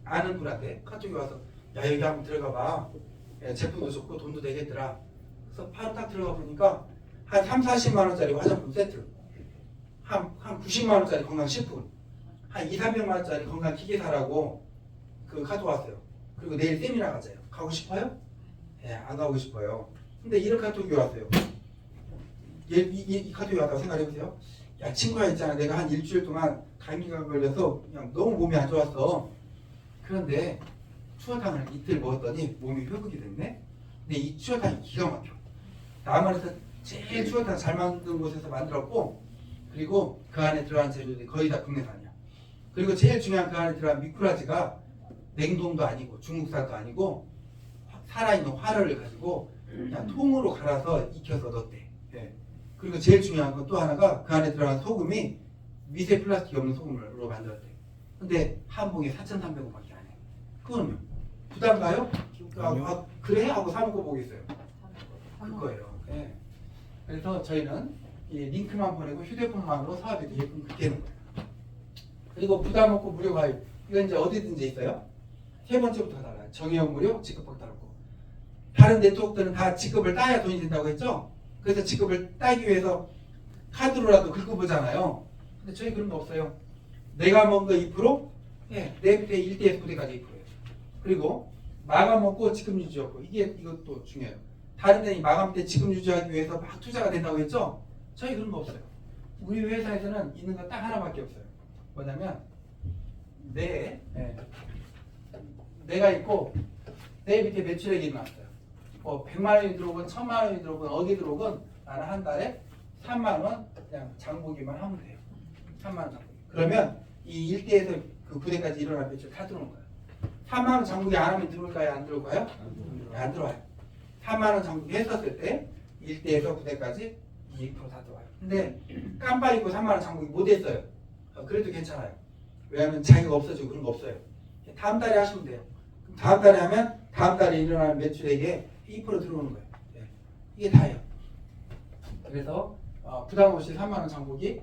아는 분한테 카톡이 와서 야 여기 한번 들어가 봐. 예, 제품도 좋고 돈도 되겠더라. 그래서 바로 딱 들어가 보니까 한 30-40만 원짜리 화장품 세트, 한 90만 원짜리 건강식품, 한 200-300만 원짜리 건강기계 사라고 그 카톡 왔어요. 그리고 내일 세미나 가자요. 가고 싶어요? 예, 안 가고 싶어요. 근데 이런 카톡이 왔어요. 이 카톡이 왔다고 생각해보세요. 야 친구야 있잖아. 내가 한 일주일 동안 감기가 걸려서 그냥 너무 몸이 안 좋았어. 그런데 추어탕을 이틀 먹었더니 몸이 회복이 됐네. 근데 이 추어탕이 기가 막혀. 남한에서 제일 추어탕 잘 만든 곳에서 만들었고, 그리고 그 안에 들어간 재료들이 거의 다 국내산이야. 그리고 제일 중요한 그 안에 들어간 미꾸라지가 냉동도 아니고 중국산도 아니고 살아있는 화를 가지고 그냥 통으로 갈아서 익혀서 넣었대. 예. 그리고 제일 중요한 건 또 하나가 그 안에 들어간 소금이 미세 플라스틱이 없는 소금으로 만들었대. 근데 한 봉에 4,300원밖에 안 해. 그거는 부담 가요? 그래? 하고 사 먹고 보겠어요. 그거예요. 예. 그래서 저희는 이 링크만 보내고 휴대폰만으로 사업이 되게끔 그렇게 되는 거예요. 그리고 부담 없고 무료 가입. 이건 이제 어디든지 있어요. 세 번째부터 달라요. 정의용 무료, 직급법 달고. 다른 네트워크들은 다 직급을 따야 돈이 된다고 했죠. 그래서 직급을 따기 위해서 카드로라도 긁어보잖아요. 근데 저희 그런 거 없어요. 내가 먹은 거 2%, 예, 내 밑에 1대에서 9대까지 2%예요. 그리고 마감 없고 지급 유지였고, 이것도 중요해요. 다른 데는 마감 때 지급 유지하기 위해서 막 투자가 된다고 했죠. 저희 그런 거 없어요. 우리 회사에서는 있는 거 딱 하나밖에 없어요. 뭐냐면 내가 있고 내 밑에 매출액이 나왔어요. 뭐 100만 원이 들어오건 1000만 원이 들어오건 어디 들어오건 나는 한 달에 3만 원 그냥 장보기만 하면 돼요. 3만 원 장보기. 그러면 이 1대에서 그 9대까지 일어날 매출 다 들어오는 거예요. 3만 원 장보기 안 하면 들어올까요? 안 들어올까요? 안 들어와요. 3만 원 장보기 했었을 때 1대에서 9대까지 2%다 들어와요. 근데 깜빡 잊고 3만 원 장보기 못 했어요. 그래도 괜찮아요. 왜냐하면 자기가 없어지고 그런 거 없어요. 다음 달에 하시면 돼요. 다음 달에 하면 다음 달에 일어나는 매출액에 2% 들어오는 거예요. 예. 이게 다예요. 그래서 부담 없이 3만 원 장보기만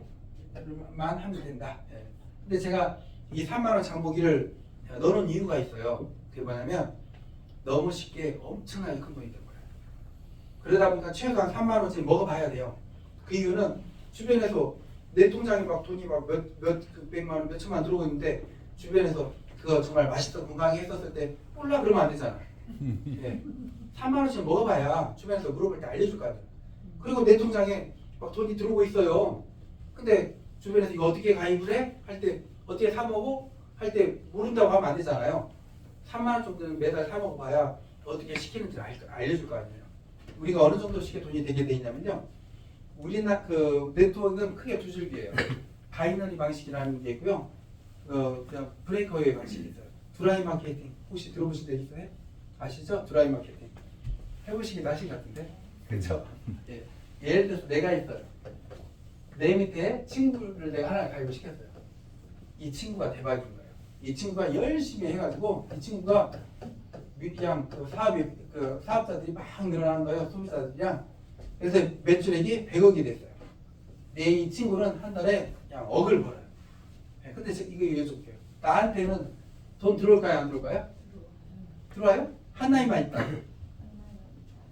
하면 된다. 예. 근데 제가 이 3만 원 장보기를 넣는 이유가 있어요. 그게 뭐냐면 너무 쉽게 엄청나게 큰 돈이 된 거예요. 그러다 보니까 최소한 3만 원씩 먹어봐야 돼요. 그 이유는 주변에서 내 통장에 막 돈이 막 몇백만 원, 몇천만 원 들어오고 있는데 주변에서 그거 정말 맛있어 건강하게 했었을 때 몰라 그러면 안 되잖아. 예. 3만 원씩 먹어봐야 주변에서 물어볼 때 알려줄 거 아니에요. 그리고 내 통장에 막 돈이 들어오고 있어요. 근데 주변에서 이거 어떻게 가입을 해? 할 때 어떻게 사 먹어? 할 때 모른다고 하면 안 되잖아요. 3만 원 정도는 매달 사 먹어봐야 어떻게 시키는지 알려줄 거 아니에요. 우리가 어느 정도 쉽게 돈이 되게 돼 있냐면요. 우리나라 그 네트워크는 크게 두 줄기예요. 바이너리 방식이라는 게 있고요. 그냥 브레이크웨이 방식이 있어요. 드라이 마케팅 혹시 들어보신 적 있어요? 아시죠? 드라이 마케팅 해보시긴 하신 것 같은데, 그렇죠? 예. 예를 들어서 내가 있어요. 내 밑에 친구를 내가 하나 가입을 시켰어요. 이 친구가 대박인 거예요. 이 친구가 열심히 해가지고 이 친구가 그냥 그 사업자들이 막 늘어나는 거예요. 소비자들이랑. 그래서 매출액이 100억이 됐어요. 이 친구는 한 달에 그냥 억을 벌어요. 네, 근데 이거 여쭤볼게요. 나한테는 돈 들어올까요? 안 들어올까요? 들어와요? 한나이만 있다.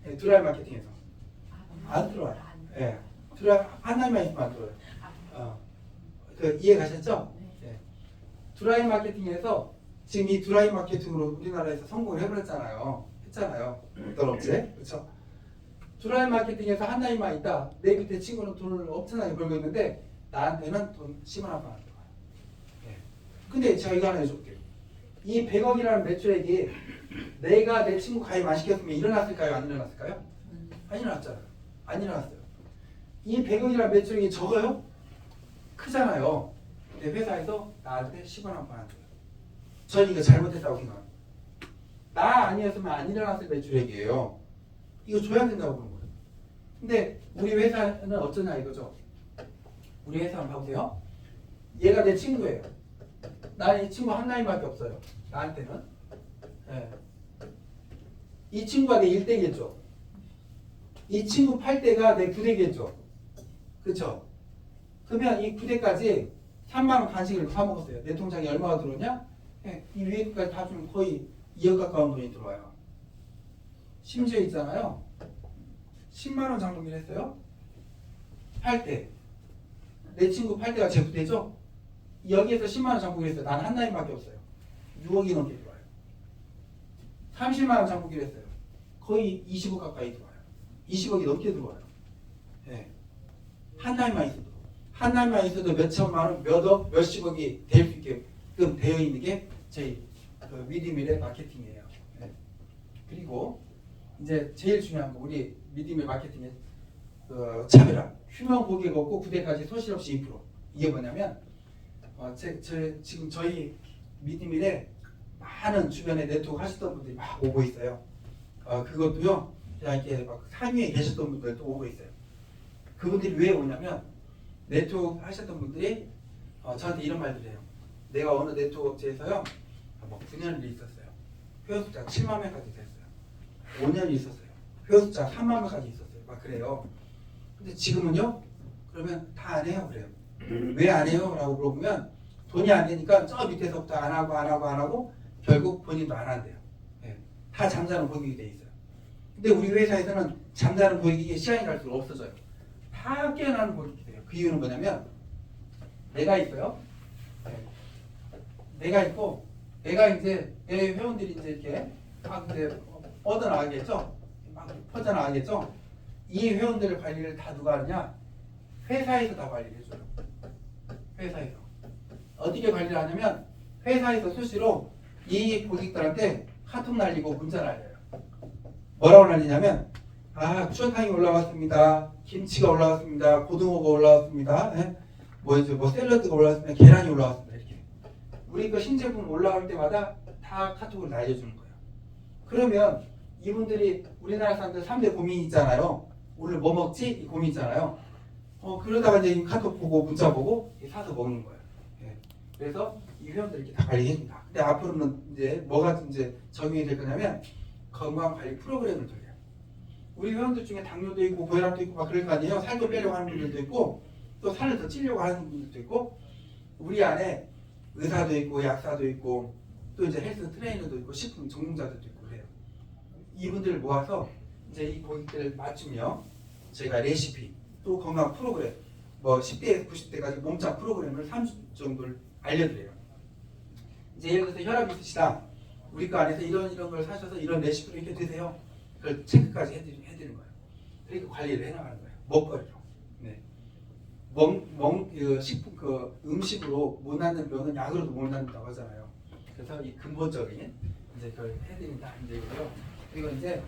네, 드라이 마케팅에서. 안 들어와요. 네, 한나이만 있으면 안 들어와요. 그 이해 가셨죠? 네. 드라이 마케팅에서 지금 이 드라이 마케팅으로 우리나라에서 성공을 해버렸잖아요. 했잖아요. 어떤 업체, 그렇죠? 드라이 마케팅에서 한 나이만 있다. 내 밑에 친구는 돈을 엄청나게 벌고 있는데 나한테는 돈 10만 원만 안 들어와요. 네. 근데 제가 이거 하나 해줄게요. 이 100억이라는 매출액이 내가 내 친구 가입 안 시켰으면 일어났을까요? 안 일어났을까요? 안 일어났잖아요. 안 일어났어요. 이 100억이라는 매출액이 적어요? 크잖아요. 근데 회사에서 나한테 10원 한 번 안 줘요. 저는 이거 잘못했다고 생각합니다. 나 아니었으면 안 일어났을 매출액이에요. 이거 줘야 된다고 보는 거예요. 근데 우리 회사는 어쩌냐 이거죠. 우리 회사 한번 봐보세요. 얘가 내 친구예요. 나는 이 친구 한 라인밖에 없어요. 나한테는. 네. 이 친구가 내 1대겠죠. 이 친구 8대가 내 9대겠죠. 그렇죠? 그러면 이 9대까지 3만 원 간식을 사 먹었어요. 내 통장에 얼마가 들어오냐? 네. 이 위에까지 다 주면 거의 2억 가까운 돈이 들어와요. 심지어 있잖아요. 10만 원 장부기를 했어요. 8대. 내 친구 8대가 제 9대죠? 여기에서 10만 원 장부기를 했어요. 난 한 라인밖에 없어요. 6억이 넘게 들어와요. 30만 원 장부기를 했어요. 거의 20억 가까이 들어와요. 20억이 넘게 들어와요. 네. 한 라인만 있어도. 한 라인만 있어도 몇 천만 원, 몇 억, 몇십억이 될 수 있게끔 되어 있는 게 저희 그 미디밀의 마케팅이에요. 네. 그리고 이제 제일 중요한 거 우리 미디밀 마케팅의 차별화. 휴면 고객 없고 9대까지 소실 없이 인프로. 이게 뭐냐면 지금 저희 미디밀에 많은 주변에 네트워크 하시던 분들이 막 오고 있어요. 그것도요. 그냥 이렇게 막 상위에 계셨던 분들도 오고 있어요. 그분들이 왜 오냐면 네트워크 하셨던 분들이 저한테 이런 말들 해요. 내가 어느 네트워크 업체에서요. 뭐 9년을 있었어요. 회원 숫자 7만 명까지 됐어요. 5년이 있었어요. 회원 숫자 3만 명까지 있었어요. 막 그래요. 근데 지금은요? 그러면 다 안 해요. 그래요. 왜 안 해요? 라고 물어보면 돈이 안 되니까 저 밑에서부터 안 하고 결국 본인도 안 한대요. 네. 다 잠자는 고객이 돼 있어요. 근데 우리 회사에서는 잠자는 고객이 시간이 갈수록 없어져요. 다 깨어나는 고객이 돼요. 그 이유는 뭐냐면 내가 있어요. 네. 내가 있고 내가 이제 내 회원들이 이제 이렇게 막 이제 뻗어나가겠죠. 막 퍼져나가겠죠. 이 회원들 관리를 다 누가 하느냐? 회사에서 다 관리를 해줘요. 회사에서. 어떻게 관리를 하냐면 회사에서 수시로 이 고객들한테 카톡 날리고 문자 날려요. 뭐라고 날리냐면 추어탕이 올라왔습니다. 김치가 올라왔습니다. 고등어가 올라왔습니다. 네? 뭐 샐러드가 올라왔습니다. 계란이 올라왔습니다. 이렇게. 우리 그 신제품 올라올 때마다 다 카톡을 날려주는 거예요. 그러면 이분들이 우리나라 사람들 3대 고민이 있잖아요. 오늘 뭐 먹지? 이 고민 있잖아요. 그러다가 이제 이 카톡 보고 문자 보고 사서 먹는 거예요. 예. 그래서 이 회원들이 이렇게 다 관리해준다. 근데 앞으로는 이제 뭐가 이제 적용이 될 거냐면 건강관리 프로그램을 돌려요. 우리 회원들 중에 당뇨도 있고 고혈압도 있고 막 그럴 거 아니에요. 살도 빼려고 하는 분들도 있고 또 살을 더 찌려고 하는 분들도 있고 우리 안에 의사도 있고 약사도 있고 또 이제 헬스 트레이너도 있고 식품 전문자들도 있고 그래요. 이분들을 모아서 이제 이 고객들을 맞추며 저희가 레시피 또 건강 프로그램 뭐 10대에서 90대까지 몸짱 프로그램을 3주 정도를 알려드려요. 이제 예를 들어서 혈압이 있으시다. 우리 거 안에서 이런 걸 사셔서 이런 레시피를 이렇게 드세요. 그걸 체크까지 해드리는 거예요. 그렇게 관리를 해나가는 거예요. 먹거리로. 네. 식품 음식으로 못 낫는 병은 약으로도 못 낫는다고 하잖아요. 그래서 이 근본적인 이제 그걸 해드린다 이제고요. 그리고 이제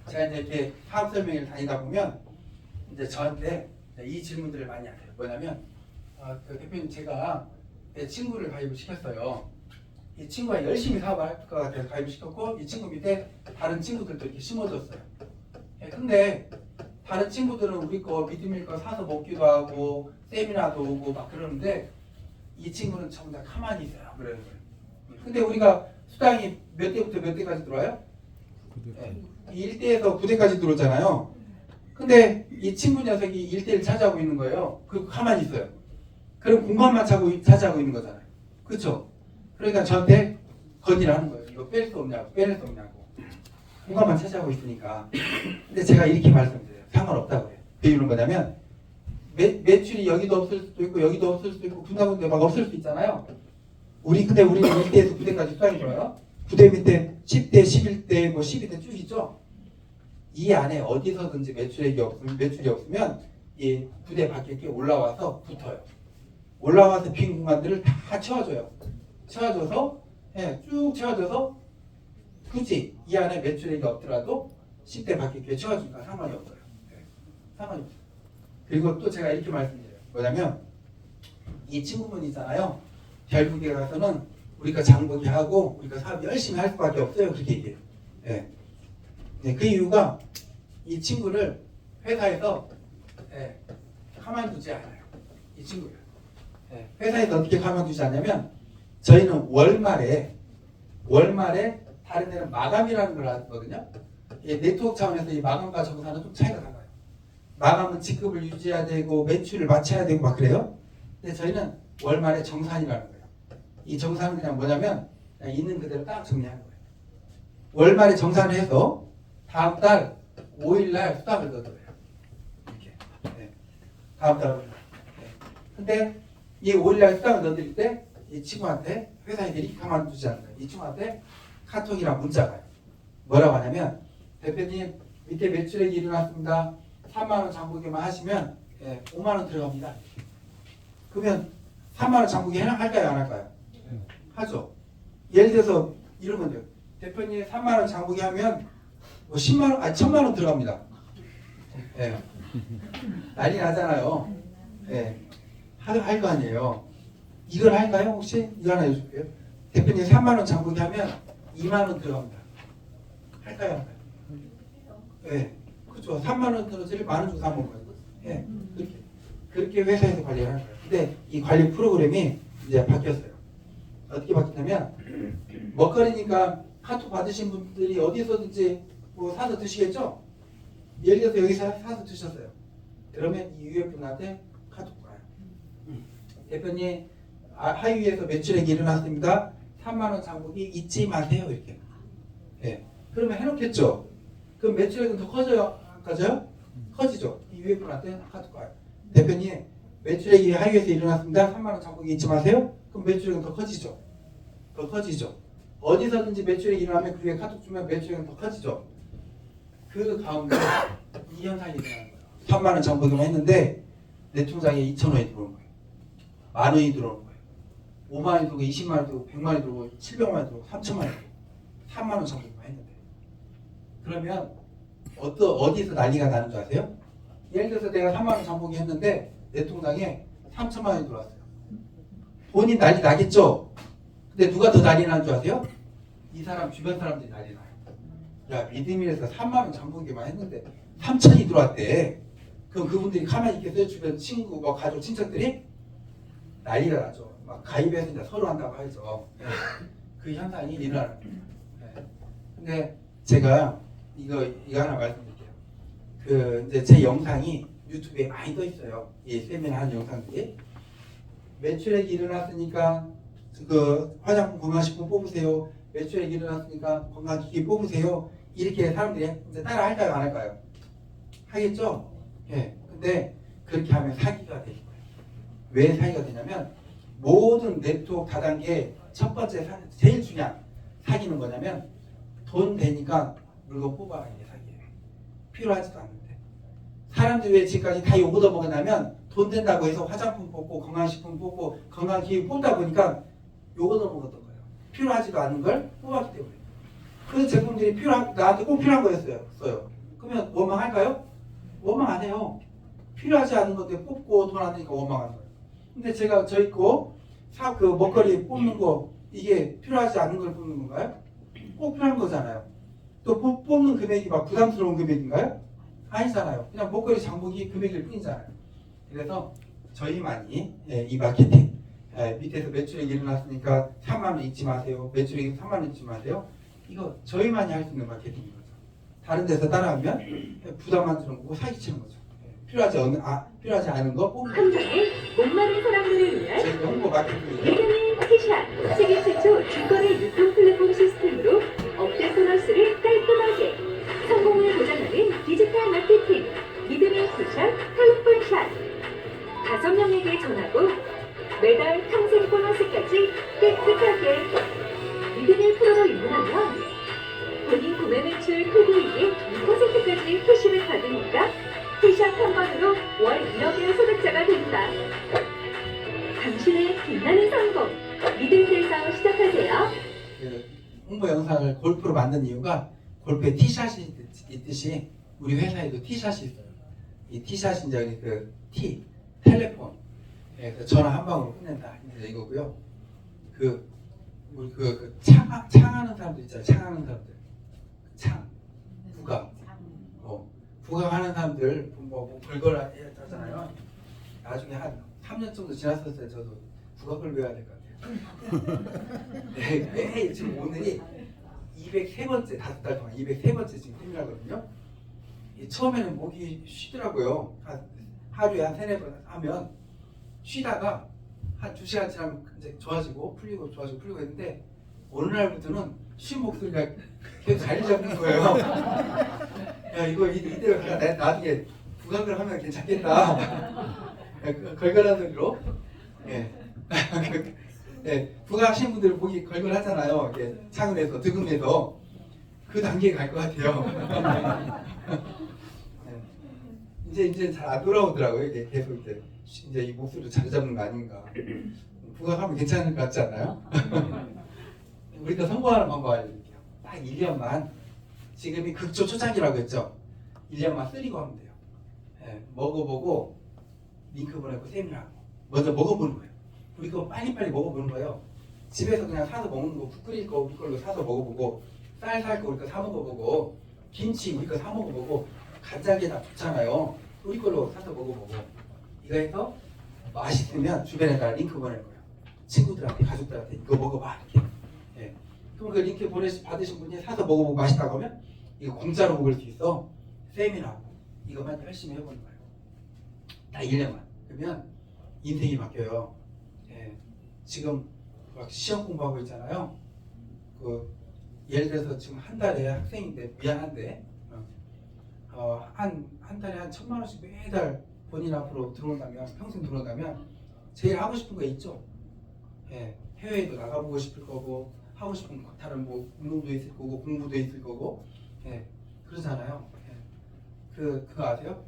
제가 이제 이렇게 사업 설명회를 다니다 보면 이제 저한테 이 질문들을 많이 하세요. 뭐냐면 그 대표님 제가 내 친구를 가입을 시켰어요. 이 친구가 열심히 사업을 할 것 같아서 가입을 시켰고 이 친구 밑에 다른 친구들도 이렇게 심어줬어요. 근데 다른 친구들은 우리 거 미드밀 거 사서 먹기도 하고 세미나도 오고 막 그러는데 이 친구는 전부 다 가만히 있어요. 그러는 거예요. 근데 우리가 수당이 몇 대부터 몇 대까지 들어와요? 1대에서 9대까지 들어오잖아요. 근데 이 친구 녀석이 1대를 차지하고 있는 거예요. 그리고 가만히 있어요. 그럼 공간만 차지하고 있는 거잖아요. 그렇죠? 그러니까 저한테 건의를 하는 거예요. 이거 뺄 수 없냐고, 빼낼 수 없냐고. 공간만 차지하고 있으니까. 근데 제가 이렇게 말씀드려요. 상관없다고 해요. 그 이유는 뭐냐면 매출이 여기도 없을 수도 있고 여기도 없을 수도 있고 군데군데 막 없을 수 있잖아요. 근데 우리는 1대에서 9대까지 수당이 좋아요. 9대 밑에 10대, 11대, 뭐 12대 쭉 있죠. 이 안에 어디서든지 매출이 없으면 이 부대 밖에 올라와서 붙어요. 올라와서 빈 공간들을 다 채워줘요. 채워줘서 쭉 채워줘서 굳이 이 안에 매출액이 없더라도 10대 밖에 채워주니까 상관이 없어요. 상관이 없어요. 그리고 또 제가 이렇게 말씀드려요. 뭐냐면 이 친구분 있잖아요. 결국에 가서는 우리가 장보기 하고 우리가 사업 열심히 할 수밖에 없어요. 그렇게 얘기해요. 그 이유가 이 친구를 회사에서 가만두지 않아요. 이 친구를 회사에서 어떻게 가만두지 않냐면 저희는 월말에 다른 데는 마감이라는 걸 하거든요. 네트워크 차원에서 이 마감과 정산은 좀 차이가 나요. 마감은 직급을 유지해야 되고 매출을 맞춰야 되고 막 그래요. 근데 저희는 월말에 정산이라는 거예요. 이 정산은 그냥 뭐냐면 그냥 있는 그대로 딱 정리하는 거예요. 월말에 정산을 해서 다음 달 5일날 수당을 넣어줘요. 이렇게. 다음 달 5일날. 근데 이 5일날 수당을 넣어드릴 때 이 친구한테 회사 애들이 가만두지 않는 거예요. 이 친구한테 카톡이랑 문자가 와요. 뭐라고 하냐면 대표님 밑에 매출액이 일어났습니다. 3만원 장보기만 하시면 5만원 들어갑니다. 그러면 3만원 장보기 할까요 안 할까요? 하죠. 예를 들어서 이러면 돼요. 대표님 3만원 장보기 하면 뭐 10만원 아니 1000만원 들어갑니다. 난리 나잖아요. 할 거 아니에요. 이걸 할까요? 혹시? 이거 하나 해줄게요. 대표님 3만원 장보기 하면 2만원 들어갑니다. 할까요? 안 할까요? 그렇죠. 3만원 들어지를 만원 주고 사먹은 거예요. 그렇게 회사에서 관리를 하는 거예요. 근데 이 관리 프로그램이 이제 바뀌었어요. 어떻게 바뀌냐면 먹거리니까 카톡 받으신 분들이 어디서든지 뭐 사서 드시겠죠? 예를 들어서 여기서 사서 드셨어요. 그러면 이 위에 분한테 카톡 와요. 대표님 하위에서 매출액이 일어났습니다. 3만원 장보기 잊지 마세요. 이렇게. 그러면 해놓겠죠. 그럼 매출액은 더 커져요? 안 커져요? 커지죠. 이 위에 분한테 카톡 와요. 대표님 매출액이 하위에서 일어났습니다. 3만원 장보기 잊지 마세요. 그럼 매출액은 더 커지죠. 더 커지죠. 어디서든지 매출액이 일어나면 그 위에 카톡 주면 매출액은 더 커지죠. 그 가운데 이 현상이 일어나는 거예요. 3만원 장보기만 했는데 내 통장에 2,000원이 들어오는 거예요. 만원이 들어오는 거예요. 5만원이 들어오고 20만원이 들어오고 100만원이 들어오고 700만원이 들어오고 3천만원이 들어오고 3만원 장보기만 했는데 그러면 어디서 난리가 나는 줄 아세요? 예를 들어서 내가 3만원 장보기 했는데 내 통장에 3천만원이 들어왔어요. 돈이 난리 나겠죠? 근데 누가 더 난리 나는 줄 아세요? 이 사람 주변 사람들이 난리 나요. 야 믿음이라서 3만원 장보기만 했는데 3천이 들어왔대. 그럼 그분들이 가만히 있겠어요? 주변 친구, 뭐 가족, 친척들이? 난리가 나죠. 막 가입해서 이제 서로 한다고 하죠. 그 현상이 일어나는 거예요. 근데 제가 이거 하나 말씀드릴게요. 이제 제 영상이 유튜브에 많이 떠 있어요. 이 세미나 하는 영상들이. 매출액이 일어났으니까 그 화장품 건강식품 뽑으세요. 매출액이 일어났으니까 건강기기 뽑으세요. 이렇게 사람들이 이제 따라 할까요? 안 할까요? 하겠죠? 근데 그렇게 하면 사기가 되는 거예요. 왜 사기가 되냐면 모든 네트워크 다단계 첫 번째 제일 중요한 사기는 뭐냐면 돈 되니까 물건 뽑아라. 이게 사기예요. 필요하지도 않는데 사람들이 왜 지금까지 다 욕을 얻어먹었냐면 돈 된다고 해서 화장품 뽑고 건강식품 뽑고 건강기기 뽑다 보니까 욕을 얻어먹었던 거예요. 필요하지도 않은 걸 뽑았기 때문에. 그 제품들이 나한테 꼭 필요한 거였어요. 그러면 원망할까요? 원망 안 해요. 필요하지 않은 것들 뽑고 돈 안 되니까 원망하는 거예요. 근데 제가 저희 거 그 먹거리 뽑는 거 이게 필요하지 않은 걸 뽑는 건가요? 꼭 필요한 거잖아요. 또 뽑는 금액이 막 부담스러운 금액인가요? 아니잖아요. 그냥 먹거리 장보기 금액일 뿐이잖아요. 그래서 저희만이 이 마케팅 밑에서 매출액이 일어났으니까 3만원 잊지 마세요. 매출액이 3만원 잊지 마세요. 이거 저희만이 할 수 있는 마케팅인 거죠. 다른 데서 따라하면 부담만 주는 거고 사기치는 거죠. 필요하지 않은 거 뽑는 거죠. 함정의 목마른 사람들을 위한 저희 홍보 마케팅이에요. 비타민 티샷 세계 최초 중거래 유통 플랫폼 시스템으로 업대 보너스를 깔끔하게 성공을 보장하는 디지털 마케팅 믿음의 티샷 텔레폰샷 값싸게 전하고 매달 평생 보너스까지 깨끗하게 믿음의 프로로 입문하면 본인 구매 매출 토구이익의 2%까지 캐시백 받으니까 티샵 한 번으로 월 1억의 소득자가 된다. 당신의 빛나는 성공 믿음에서 시작하세요. 그 홍보 영상을 골프로 만든 이유가 골프에 티샷이 있듯이 우리 회사에도 티샷이 있어요. 이 티샷이 이제 그 티, 텔레폰, 그 전화 한 방으로 끝낸다 이제 이거고요. 우리 창하는 사람들 있잖아요. 창하는 사람들, 창, 부각, 부각하는 사람들 뭐 걸거라 하잖아요. 나중에 한 3년 정도 지났을 때 저도 부각을 외워야 될 것 같아요. 네, 지금 오늘이 203번째, 5달 동안 203번째 지금 세미나거든요. 처음에는 목이 쉬더라고요. 하루에 한 3-4번 하면 쉬다가 한 2시간 지나면 이제 좋아지고 풀리고 좋아지고 풀리고 했는데 어느 날부터는 쉰 목소리가 계속 자리 잡는 거예요. 야 이거 이대로 가다 나중에 부각을 하면 괜찮겠다. 걸걸한 소리로. 예. 네, 부각하신 분들 보기 걸걸하잖아요. 창을해서 득음해서 그 단계에 갈 것 같아요. 네. 이제 잘 안 돌아오더라고요. 이게 계속 이제 이 목소리를 자리 잡는 거 아닌가. 부각하면 괜찮을 것 같지 않나요? 우리가 성공하는 방법 알려드릴게요. 딱 1년만 지금이 극초 초창기라고 했죠. 1년만 쓰리고 하면 돼요. 네, 먹어보고 링크 보내고 세미나하고 먼저 먹어보는 거예요. 우리 거 빨리빨리 먹어보는 거예요. 집에서 그냥 사서 먹는 거, 국 끓일 거 우리 걸로 사서 먹어보고 쌀 살 거 우리 거 사 먹어보고 김치 우리 거 사 먹어보고 간장게장 좋잖아요. 우리 걸로 사서 먹어보고 이거 해서 맛있으면 주변에다 링크 보낼 거예요. 친구들한테 가족들한테 이거 먹어봐 이렇게. 예. 그럼 그 링크 받으신 분이 사서 먹어보고 맛있다고 하면 이거 공짜로 먹을 수 있어. 세미나하고 이것만 열심히 해보는 거예요. 딱 1년만. 그러면 인생이 바뀌어요. 예. 지금 막 시험 공부하고 있잖아요. 예를 들어서 지금 한 달에 학생인데 미안한데 한 달에 한 1,000만 원씩 매달 본인 앞으로 들어온다면 평생 들어온다면 제일 하고 싶은 거 있죠. 예. 해외에도 나가보고 싶을 거고 하고 싶은 다른 뭐 운동도 있을 거고 공부도 있을 거고 예. 그러잖아요. 예. 그거 아세요?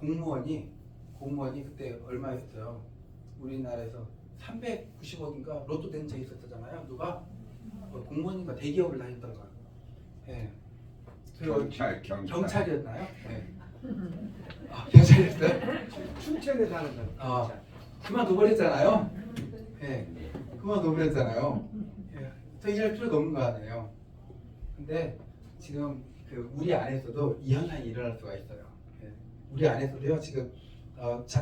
공무원이 그때 얼마였어요? 우리나라에서 390억인가 로또 된 적이 있었잖아요. 누가 공무원인가 대기업을 다녔던가. 예. 경찰이었나요? 네. 아, 경찰이었어요? 춘천에서 하는 거. 그만둬버렸잖아요. 예. 그만둬버렸잖아요. 예. 더 일할 필요가 없는 거 아니에요. 근데 지금 우리 안에서도 이 현상이 일어날 수가 있어요. 예. 우리 안에서도요. 지금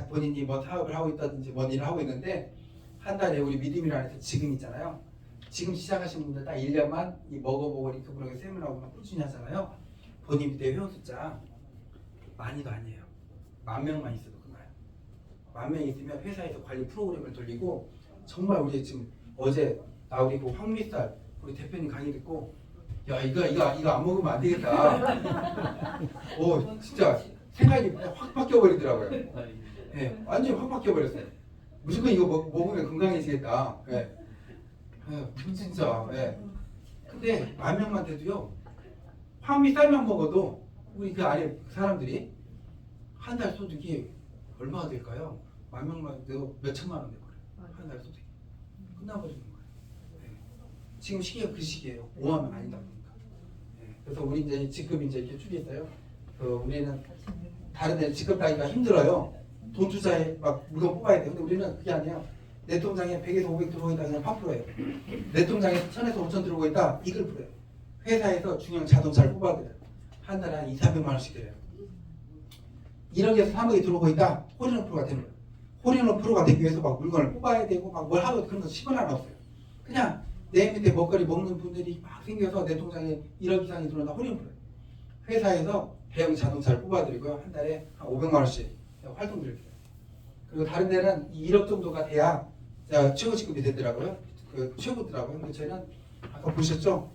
본인이 뭐 사업을 하고 있다든지 뭔 일을 하고 있는데 한 달에 우리 믿음이라는 안에서 지금 있잖아요. 지금 시작하신 분들 딱 1년만 이 먹어보고 리크브로그 세미나하고만 꾸준히 하잖아요. 본인 밑에 회원 숫자 많이도 아니에요. 10,000명만 있어도 그만요. 10,000명 있으면 회사에서 관리 프로그램을 돌리고 정말 우리 지금 어제 우리 황미살 우리 대표님 강의 듣고 야 이거 안 먹으면 안 되겠다. 오 진짜 생각이 확 바뀌어버리더라고요. 네, 완전히 확 바뀌어버렸어요. 무조건 이거 먹으면 건강해지겠다. 네. 진짜. 네. 근데 10,000명만 돼도요. 황미쌀만 먹어도 우리 그 안에 사람들이 한 달 소득이 얼마가 될까요? 10,000명만 돼도 몇 천만 원 돼버려요. 한 달 소득이. 끝나버리는 거예요. 네. 지금 시기가 그 시기예요. 5하면 아니다 보니까. 네. 그래서 우리 이제 직급 이제 이렇게 줄였어요. 우리는 다른 데는 직급 따기가 힘들어요. 돈 투자에 막 물건 뽑아야 돼요. 근데 우리는 그게 아니에요. 내 통장에 100에서 500 들어오고 있다 그냥 8%예요. 내 통장에 1000에서 5000 들어오고 있다 이걸 풀어요. 회사에서 중형 자동차를 뽑아드려요. 한 달에 한 200~300만 원씩 드려요. 1억에서 3억이 들어오고 있다 홀인원 프로가 되는 거예요. 홀인원 프로가 되기 위해서 막 물건을 뽑아야 되고 막 뭘 하고 그런 거 10원 하나 없어요. 그냥 내 밑에 먹거리 먹는 분들이 막 생겨서 내 통장에 1억 이상이 들어온다 홀인원 프로예요. 회사에서 대형 자동차를 뽑아드리고요. 한 달에 한 500만 원씩 활동비를 드려요. 그리고 다른 데는 1억 정도가 돼야 최고 직급이 되더라고요. 최고더라고요. 근데 저희는 아까 보셨죠?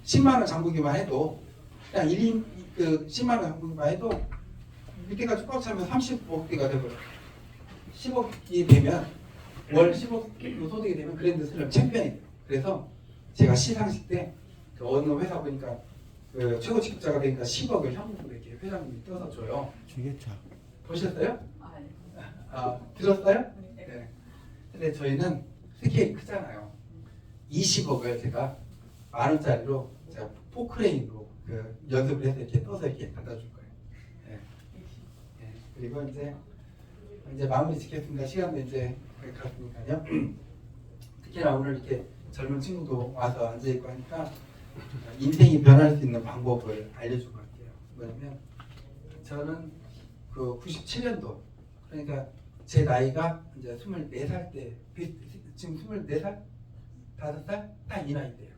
10만 원 장부기만 해도 그냥 10만 원 장부기만 해도 밑에까지 꽉 차면 35억대가 돼버려요. 10억이 되면 월 10억 소득이 되면 그랜드 슬램 챔피언이 돼요. 그래서 제가 시상식 때 그 어느 회사 보니까 그 최고 직급자가 되니까 10억을 현금으로 이렇게 회장님이 떠서 줘요. 주겠죠. 보셨어요? 아, 네. 아, 들었어요? 네. 근데 저희는 스케일이 크잖아요. 20억을 제가 10,000원짜리로 제가 포크레인으로 그 연습을 해서 이렇게 떠서 이렇게 갖다 줄 거예요. 네. 네. 그리고 이제 마무리 짓겠습니다. 시간도 이제 갔으니까요. 특히나 오늘 이렇게 젊은 친구도 와서 앉아 있고 하니까 인생이 변할 수 있는 방법을 알려주고 갈게요. 뭐냐면 저는 그 97년도 그러니까 제 나이가 이제 24살 때 지금 24살? 5살? 딱 이 나이 때예요.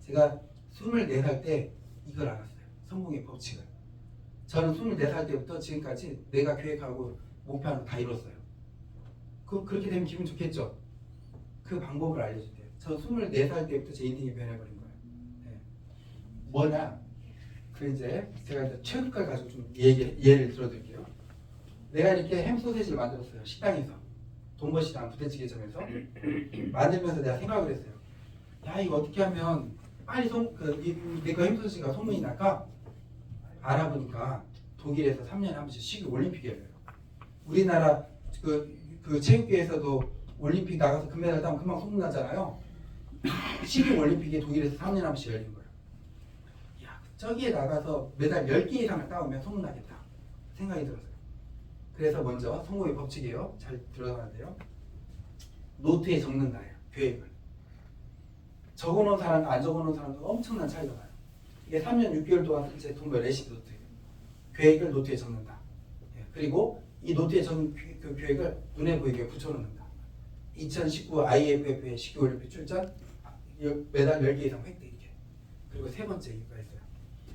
제가 24살 때 이걸 알았어요. 성공의 법칙을. 저는 24살 때부터 지금까지 내가 계획하고 목표하는 거 다 이뤘어요. 그렇게 되면 기분 좋겠죠? 그 방법을 알려줄게요. 저 24살 때부터 제 인생이 변해버린 거예요. 네. 뭐냐? 이제 제가 이제 최근까지 가지고 좀 예를 들어드릴게요. 내가 이렇게 햄 소세지를 만들었어요. 식당에서. 동거시장 부대찌개점에서 만들면서 내가 생각을 했어요. 야, 이거 어떻게 하면 빨리 내거 햄 소세지가 소문이 날까? 알아보니까 독일에서 3년에 한 번씩 식유 올림픽이 열려요. 우리나라 그 체육계에서도 올림픽 나가서 금메달 따면 금방 소문나잖아요. 식유 올림픽이 독일에서 3년에 한 번씩 열린 거예요. 야, 저기에 나가서 메달 10개 이상을 따오면 소문나겠다 생각이 들었어요. 그래서 먼저 성공의 법칙이에요. 잘 들어가야 돼요. 노트에 적는다예요. 계획을. 적어놓은 사람과 안 적어놓은 사람도 엄청난 차이가 나요. 이게 3년 6개월 동안 제 동별 레시피 노트예요. 계획을 노트에 적는다. 예. 그리고 이 노트에 적은 그 계획을 눈에 보이게 붙여놓는다. 2019 IFF의 식기올림픽 출전 메달 10개 이상 획득 이렇게. 그리고 세 번째 이유가 있어요.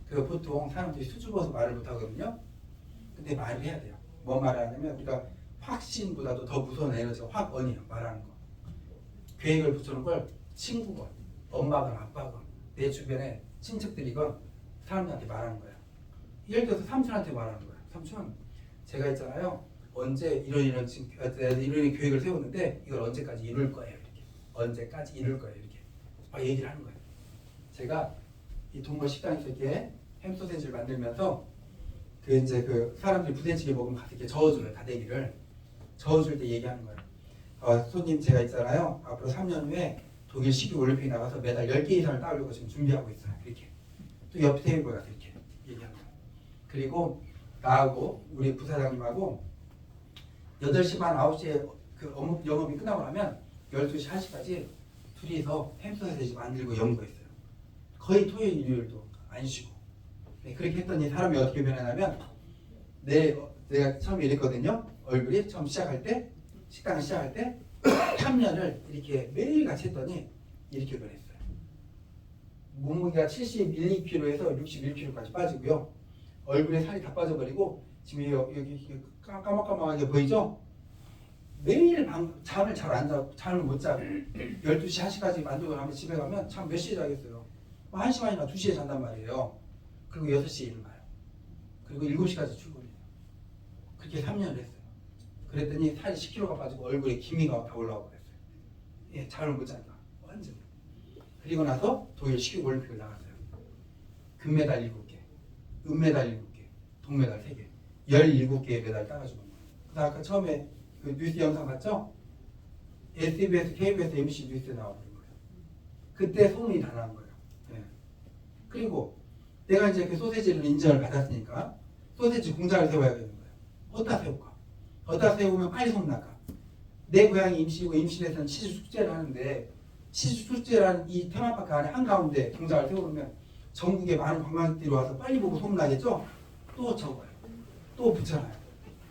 그 보통 사람들이 수줍어서 말을 못하거든요. 근데 말을 해야 돼요. 뭐 말을 하냐면 우리가 확신보다도 더 무서운 에너지가 확언이에요. 말하는 거. 계획을 붙여놓은 걸 친구건 엄마건 아빠건 내 주변에 친척들이건 사람들한테 말하는 거예요. 예를 들어서 삼촌한테 말하는 거예요. 삼촌, 제가 있잖아요. 언제 이런 계획을 세웠는데 이걸 언제까지 이룰 거예요. 이렇게. 언제까지 이룰 거예요. 이렇게. 막 얘기를 하는 거예요. 제가 이 동거 식당에서 이렇게 햄 소세지를 만들면서 그 사람들이 부대찌개 먹으면 가서 이렇게 저어줘요. 다대기를 저어줄 때 얘기하는 거예요. 손님, 제가 있잖아요. 앞으로 3년 후에 독일 식유 올림픽 나가서 메달 10개 이상을 따려고 지금 준비하고 있어요. 이렇게. 또 옆 테이블 가서 이렇게 얘기하는 거예요. 그리고 나하고 우리 부사장님하고 8시 반 9시에 그 영업이 끝나고 나면 12시 1시까지 둘이서 햄 소세지 만들고 연구했어요. 거의 토요일 일요일도 안 쉬고. 네, 그렇게 했더니 사람이 어떻게 변하냐면 내가 처음에 이랬거든요. 얼굴이 처음 시작할 때 식당을 시작할 때 3년을 이렇게 매일같이 했더니 이렇게 변했어요. 몸무게가 71, 2kg에서 61kg까지 빠지고요. 얼굴에 살이 다 빠져버리고 지금 여기 까맣까맣하게 보이죠? 매일 잠을 잘 안 자고 잠을 못 자고 12시 1시까지 만들고 나면 집에 가면 참 몇 시에 자겠어요. 1시 반이나 2시에 잔단 말이에요. 그리고 6시에 일어나요. 그리고 7시까지 출근해요. 그렇게 3년을 했어요. 그랬더니 살이 10kg가 빠지고 얼굴에 기미가 다 올라오고 그랬어요. 예, 잠을 못 잔다. 완전. 그리고 나서 독일 식유 올림픽을 나갔어요. 금메달 7개, 은메달 7개, 동메달 3개, 17개의 메달 따가지고 온 거예요. 그래서 아까 처음에 그 뉴스 영상 봤죠? SBS, KBS, MC 뉴스에 나와버린 거예요. 그때 소문이 다 난 거예요. 예. 그리고 내가 이제 그 소세지를 인정을 받았으니까 소세지 공장을 세워야겠는 거예요. 어디다 세울까? 어디다 세우면 빨리 소문날까? 내 고향이 임시고 임시에서는 치즈 축제를 하는데 치즈 축제라는 이 테마파크 안에 한가운데 공장을 세우면 전국에 많은 관광객들이 와서 빨리 보고 소문나겠죠? 또 적어요. 또 붙여놔요.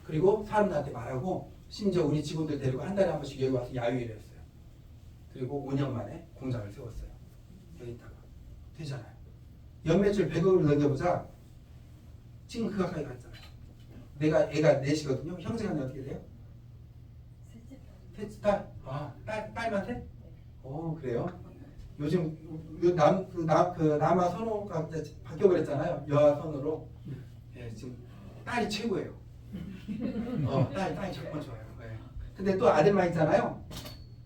그리고 사람들한테 말하고 심지어 우리 직원들 데리고 한 달에 한 번씩 여기 와서 야유회를 했어요. 그리고 5년 만에 공장을 세웠어요. 여기다가. 되잖아요. 연매출 100억을 넘겨보자. 지금 그 가까이 갔잖아요. 애가 넷이거든요. 형제간에 어떻게 돼요? 셋째 딸? 아, 딸만 셋? 오, 그래요? 요즘 남아 선호가 바뀌어버렸잖아요. 여아 선호로. 예, 지금 딸이 최고예요. 딸이 정말 좋아요. 예. 근데 또 아들만 있잖아요.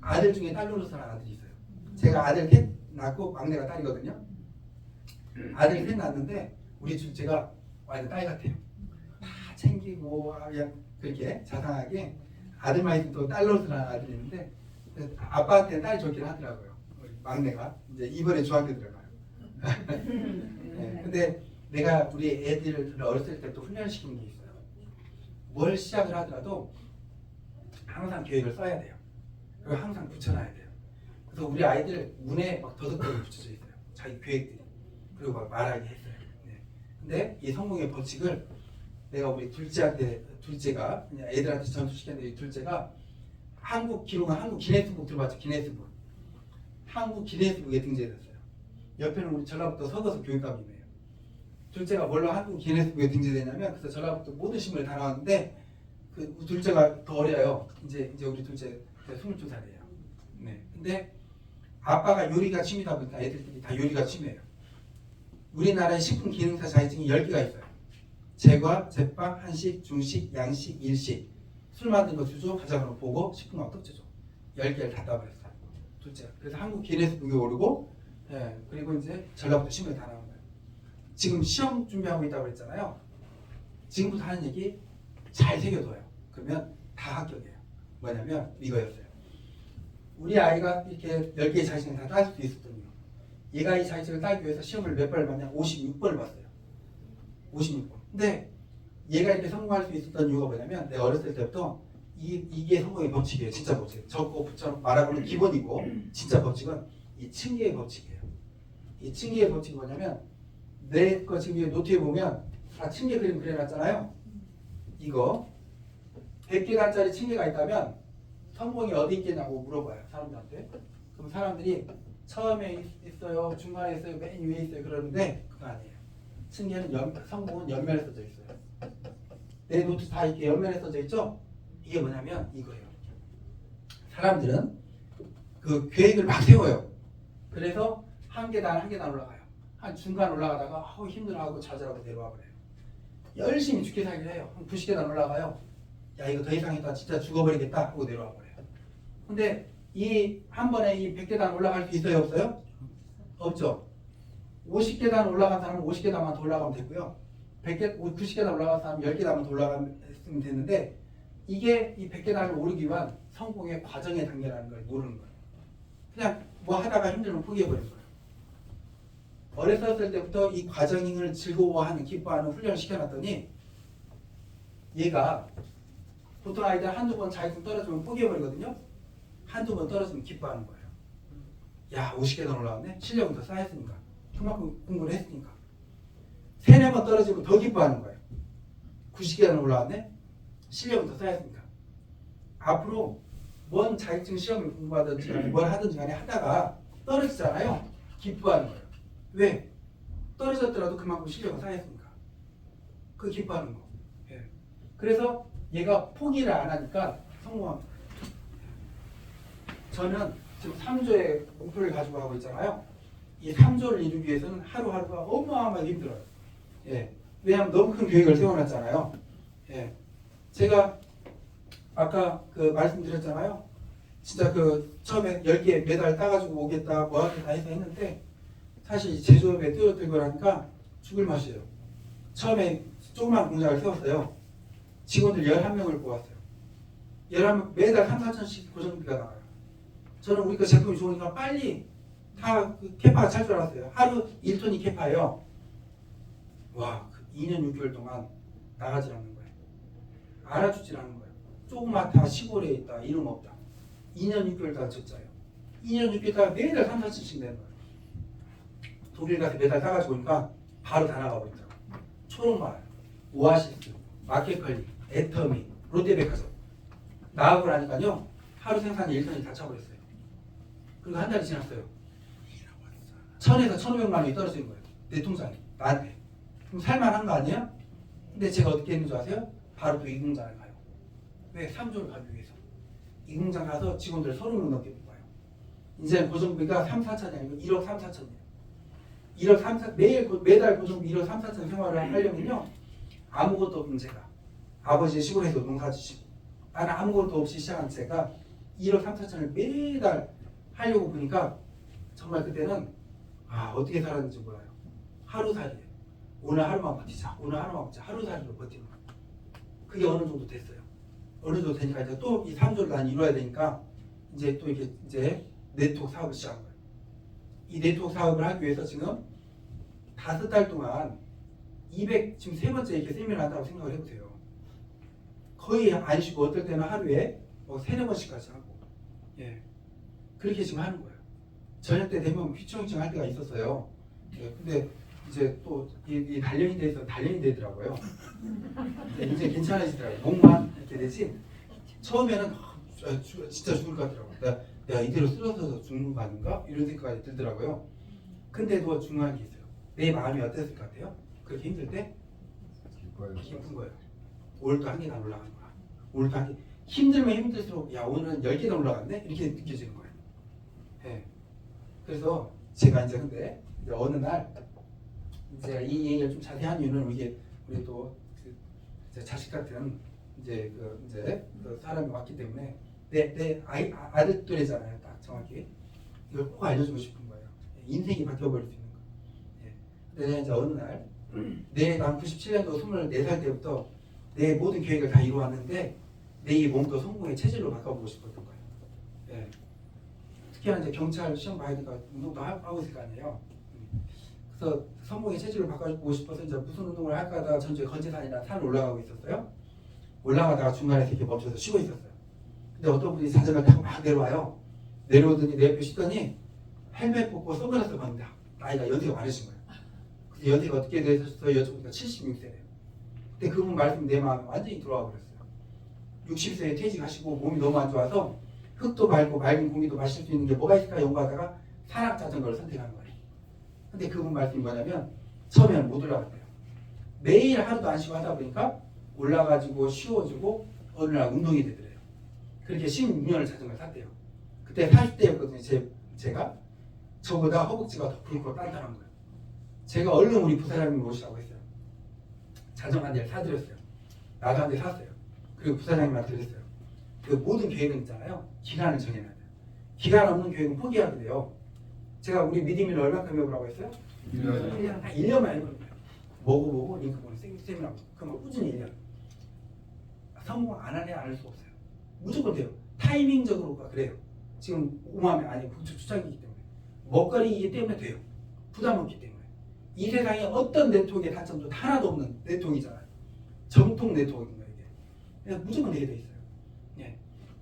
아들 중에 딸 노릇하는 아들이 있어요. 제가 아들 셋 낳고 막내가 딸이거든요. 아들 셋 낳았는데 우리 둘째가 완전 딸 같아요. 다 챙기고 그냥 그렇게 자상하게 아들만 있으면 또 딸 노릇하는 아들이 있는데 아빠한테는 딸이 좋긴 하더라고요. 막내가 이제 이번에 중학교 들어가요. 네, 근데 내가 우리 애들을 어렸을 때부터 훈련시키는 게 있어요. 뭘 시작을 하더라도 항상 계획을 써야 돼요. 그리고 항상 붙여놔야 돼요. 그래서 우리 아이들 문에 막 더덕더덕 붙여져 있어요. 자기 계획들이. 그리고 막 말하게 했어요. 네. 근데 이 성공의 법칙을 내가 우리 둘째가 그냥 애들한테 전수시켰는데 이 둘째가 한국 기네스북 들어봤죠? 기네스북. 한국 기네스북에 등재됐어요. 옆에는 우리 전라북도 서거서 교육감이에요. 둘째가 뭘로 한국 기네스북에 등재되냐면 그래서 전라북도 모든 신문에 다 나왔는데 그 둘째가 더 어려요. 이제 우리 둘째 22살이에요. 네. 근데 아빠가 요리가 취미다 보니까 애들끼리 다 요리가 취미예요. 우리나라에 식품 기능사 자격증이 10개가 있어요. 제과, 제빵, 한식, 중식, 양식, 일식. 술 만든 거 주죠. 가자으로 보고 식품학 특제죠. 10개를 다 따버렸어요. 둘째가. 그래서 한국 기네스북에 오르고 그리고 이제 전라북도 신문에 다 나온 거예요. 지금 시험 준비하고 있다고 그랬잖아요. 지금부터 하는 얘기 잘 새겨둬요. 그러면 다 합격이에요. 뭐냐면 이거였어요. 우리 아이가 이렇게 10개의 자격증을 다 딸 수 있었던 이유. 얘가 이 자격증을 따기 위해서 시험을 몇 번을 봤냐? 56번을 봤어요. 56번. 근데 얘가 이렇게 성공할 수 있었던 이유가 뭐냐면 내가 어렸을 때부터 이게 성공의 법칙이에요. 진짜 법칙. 적고 붙여 말하고는 기본이고 진짜 법칙은 이 층계의 법칙이에요. 이 층계의 법칙이 뭐냐면 내 거 지금 여기 노트에 보면 다 층계 그림 그려놨잖아요. 이거 100계단짜리 층계가 있다면 성공이 어디 있겠냐고 물어봐요. 사람들한테. 그럼 사람들이 처음에 있어요, 중간에 있어요, 맨 위에 있어요 그러는데 그거 아니에요. 층계는 성공은 옆면에 써져 있어요. 내 노트 다 이렇게 옆면에 써져 있죠? 이게 뭐냐면 이거예요. 사람들은 그 계획을 막 세워요. 그래서 한 계단 한 계단 올라가요. 한 중간 올라가다가 힘들어하고 좌절하고 내려와 버려요. 열심히 죽게 살기를 해요. 한 90계단 올라가요. 야 이거 더 이상 했다 진짜 죽어버리겠다 하고 내려와 버려요. 근데 이 한 번에 이 100계단 올라갈 수 있어요 없어요? 없죠. 50계단 올라간 사람은 50계단만 더 올라가면 되고요. 90계단 올라간 사람은 10계단만 더 올라가면 되는데 이게 이 100계단을 오르기 위한 성공의 과정의 단계라는 걸 모르는 거예요. 그냥 뭐 하다가 힘들면 포기해버리는 거예요. 어렸을 때부터 이 과정을 즐거워하는 기뻐하는 훈련을 시켜놨더니 얘가 보통 아이들 한두 번 자격증 떨어지면 포기해버리거든요. 한두 번 떨어지면 기뻐하는 거예요. 야 50계단 올라왔네. 실력은 더 쌓였으니까. 그만큼 공부를 했으니까. 3-4번 떨어지면 더 기뻐하는 거예요. 90계단 올라왔네. 실력은 더 쌓였으니까. 앞으로 뭔 자격증 시험을 공부하든지 간에 뭘 하든지 간에 하다가 떨어지잖아요. 기뻐하는 거예요. 왜? 떨어졌더라도 그만큼 실력은 쌓였으니까. 그 기뻐하는 거. 예. 그래서 얘가 포기를 안 하니까 성공합니다. 저는 지금 3조의 목표를 가지고 하고 있잖아요. 이 3조를 이루기 위해서는 하루하루가 어마어마하게 힘들어요. 예. 왜냐하면 너무 큰 계획을 세워놨잖아요. 예. 제가 아까 그 말씀드렸잖아요. 진짜 그 처음에 10개 메달 따가지고 오겠다 뭐 하겠다 해서 했는데 사실 제조업에 뛰어들고 하니까 죽을 맛이에요. 처음에 조그만 공장을 세웠어요. 직원들 11명을 뽑았어요. 11명 매달 3-4천씩 고정비가 나와요. 저는 우리 거 제품이 좋으니까 빨리 다 그 캐파가 찰 줄 알았어요. 하루 1톤이 캐파예요. 와, 2년 6개월 동안 나가질 않는 거예요. 알아주질 않는 거예요. 조금만 다 시골에 있다, 이름 없다. 2년 6개월 다 적자예요. 2년 6개월 다 매달 3-4천씩 내는 거예요. 독일 가서 매달 따가지고 오니까 바로 다 나가버리더라고요. 초록마을, 오아시스, 마켓컬리, 애터미, 롯데백화점. 나가고 나니까요. 하루 생산이 1톤이 다 차버렸어요. 그리고 한 달이 지났어요. 1000에서 1500만 원이 떨어지는 거예요. 내 통장에. 나한테. 그럼 살만한 거 아니에요? 근데 제가 어떻게 했는 줄 아세요? 바로 또 이 공장을 가요. 왜? 3조를 가기 위해서. 이 공장 가서 직원들 30명 넘게 뽑아요. 이제는 고정비가 3-4천이 아니고 1억 3-4천이에요. 1억 3-4, 매달 고정비 1억 3-4천 생활을 하려면요. 아무것도 없는 제가. 아버지 시골에서 농사 지시고, 나는 아무것도 없이 시작한 제가 1억 3천을 매달 하려고 보니까 정말 그때는 어떻게 살았는지 몰라요. 하루살이. 오늘 하루만 버티자. 오늘 하루만 버티자. 하루살이로 버티는 거예요. 그게 어느 정도 됐어요. 어느 정도 되니까 이제 또 이 3조를 난 이루어야 되니까 이제 또 이게 이제 네트워크 사업을 시작한 거예요. 이 네트워크 사업을 하기 위해서 지금 5달 동안 200 지금 세 번째 이렇게 세미나를 한다고 생각을 해보세요. 거의 안 쉬고 어떨 때는 하루에 뭐 3-4번씩까지 하고 예 그렇게 지금 하는 거예요. 저녁 때 되면 휘청휘청 할 때가 있었어요. 예, 근데 이제 또 이 단련이 돼서 단련이 되더라고요. 이제 괜찮아지더라고요. 목만 이렇게 되지. 처음에는 진짜 죽을 것 같더라고요. 내가 이대로 쓰러져서 죽는 거 아닌가? 이런 생각이 들더라고요. 근데도 중요한 게 있어요. 내 마음이 어땠을 것 같아요? 그렇게 힘들 때? 기쁜 거예요. 오늘도 한 계단 올라가는 거야. 오늘도 한 개. 힘들면 힘들수록 야 오늘은 10계단 올라갔네? 이렇게 느껴지는 거예요. 네. 그래서 제가 이제 근데 이제 어느 날 이제 이 얘기를 좀 자세히 한 이유는 우리 또 그 자식 같은 이제 그 사람이 왔기 때문에 내 아들 또래잖아요. 딱 정확히 이걸 꼭 알려주고 싶은 거예요. 인생이 바뀌어버릴 수 있는 거. 예. 근데 내가 이제 어느 날 난 97년도 24살 때부터 내 모든 계획을 다 이루었는데 내 이 몸도 성공의 체질로 바꿔보고 싶었던 거예요. 예. 특히나 이제 경찰 시험 봐야 되니까 운동도 하고 있을 거 아니에요. 그래서 성공의 체질로 바꿔보고 싶어서 이제 무슨 운동을 할까 하다가 전주에 건지산이나 산을 올라가고 있었어요. 올라가다가 중간에서 이렇게 멈춰서 쉬고 있었어요. 근데 어떤 분이 자전거를 타고 막 내려와요. 내려오더니 내 옆에 쉬더니 헬멧 벗고 선글라스 봤는데 나이가 연세가 많으신 거예요. 그래서 연세가 어떻게 되셨어요? 여쭤보니까 76세래요. 근데 그분 말씀 내 마음에 완전히 들어와 버렸어요. 60세에 퇴직하시고 몸이 너무 안 좋아서 흙도 밟고 맑은 공기도 마실 수 있는 게 뭐가 있을까 연구하다가 산악 자전거를 선택한 거예요. 근데 그분 말씀이 뭐냐면 처음에는 못 올라갔대요. 매일 하루도 안 쉬고 하다 보니까 올라가지고 쉬워지고 어느 날 운동이 되더래요. 그렇게 16년을 자전거를 탔대요. 그때 40대였거든요. 제가 저보다 허벅지가 더 굵고 단단한 거예요. 제가 얼른 우리 부사장님 모시라고 했어요. 자전거 한 대를 사드렸어요. 나도 한 대 샀어요. 그리고 부사장님한테 드렸어요. 그 모든 계획은 있잖아요. 기간을 정해놔야 돼요. 기간 없는 계획은 포기하게 돼요. 제가 우리 믿음이를 얼마큼 해보라고 했어요? 1년. 한 1년만 해보는 거예요. 먹어보고 링크 보는 세미나 그럼 꾸준히 1년. 성공 안 하냐 안 할 수가 없어요. 무조건 돼요. 타이밍적으로가 그래요. 지금 오마면 아니고 초창기이기 때문에 먹거리이기 때문에 돼요. 부담 없기 때문에 이 세상에 어떤 네트워크의 단점도 하나도 없는 네트워크이잖아요. 정통 네트워크인 거예요. 이게. 그래서 무조건 되게 돼 있어요. 예.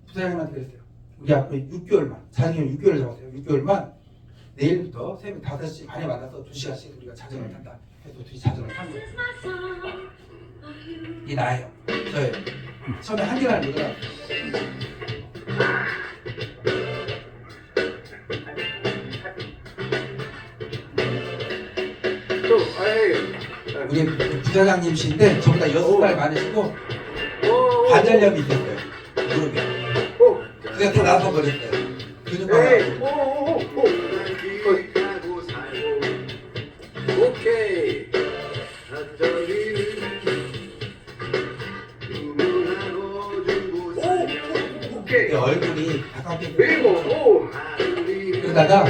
부사장님한테 그랬어요. 우리 앞으로 6개월만 자정에 6개월 잡았어요. 6개월만 내일부터 새벽 5시 반에 만나서 2시간씩 우리가 자전거를 탄다. 해서 둘이 자전거를 탄 거예요. 이 나예요. 저예요. 처음에 한 개를 못 알아봤어요. 우리 부사장님이신데 저보다 6살 많으시고 관절염이 있었어요. 무릎에. 그래서 다 나서 버렸어요. 근육만. 오케이. 얼굴이 가깝게 그러다가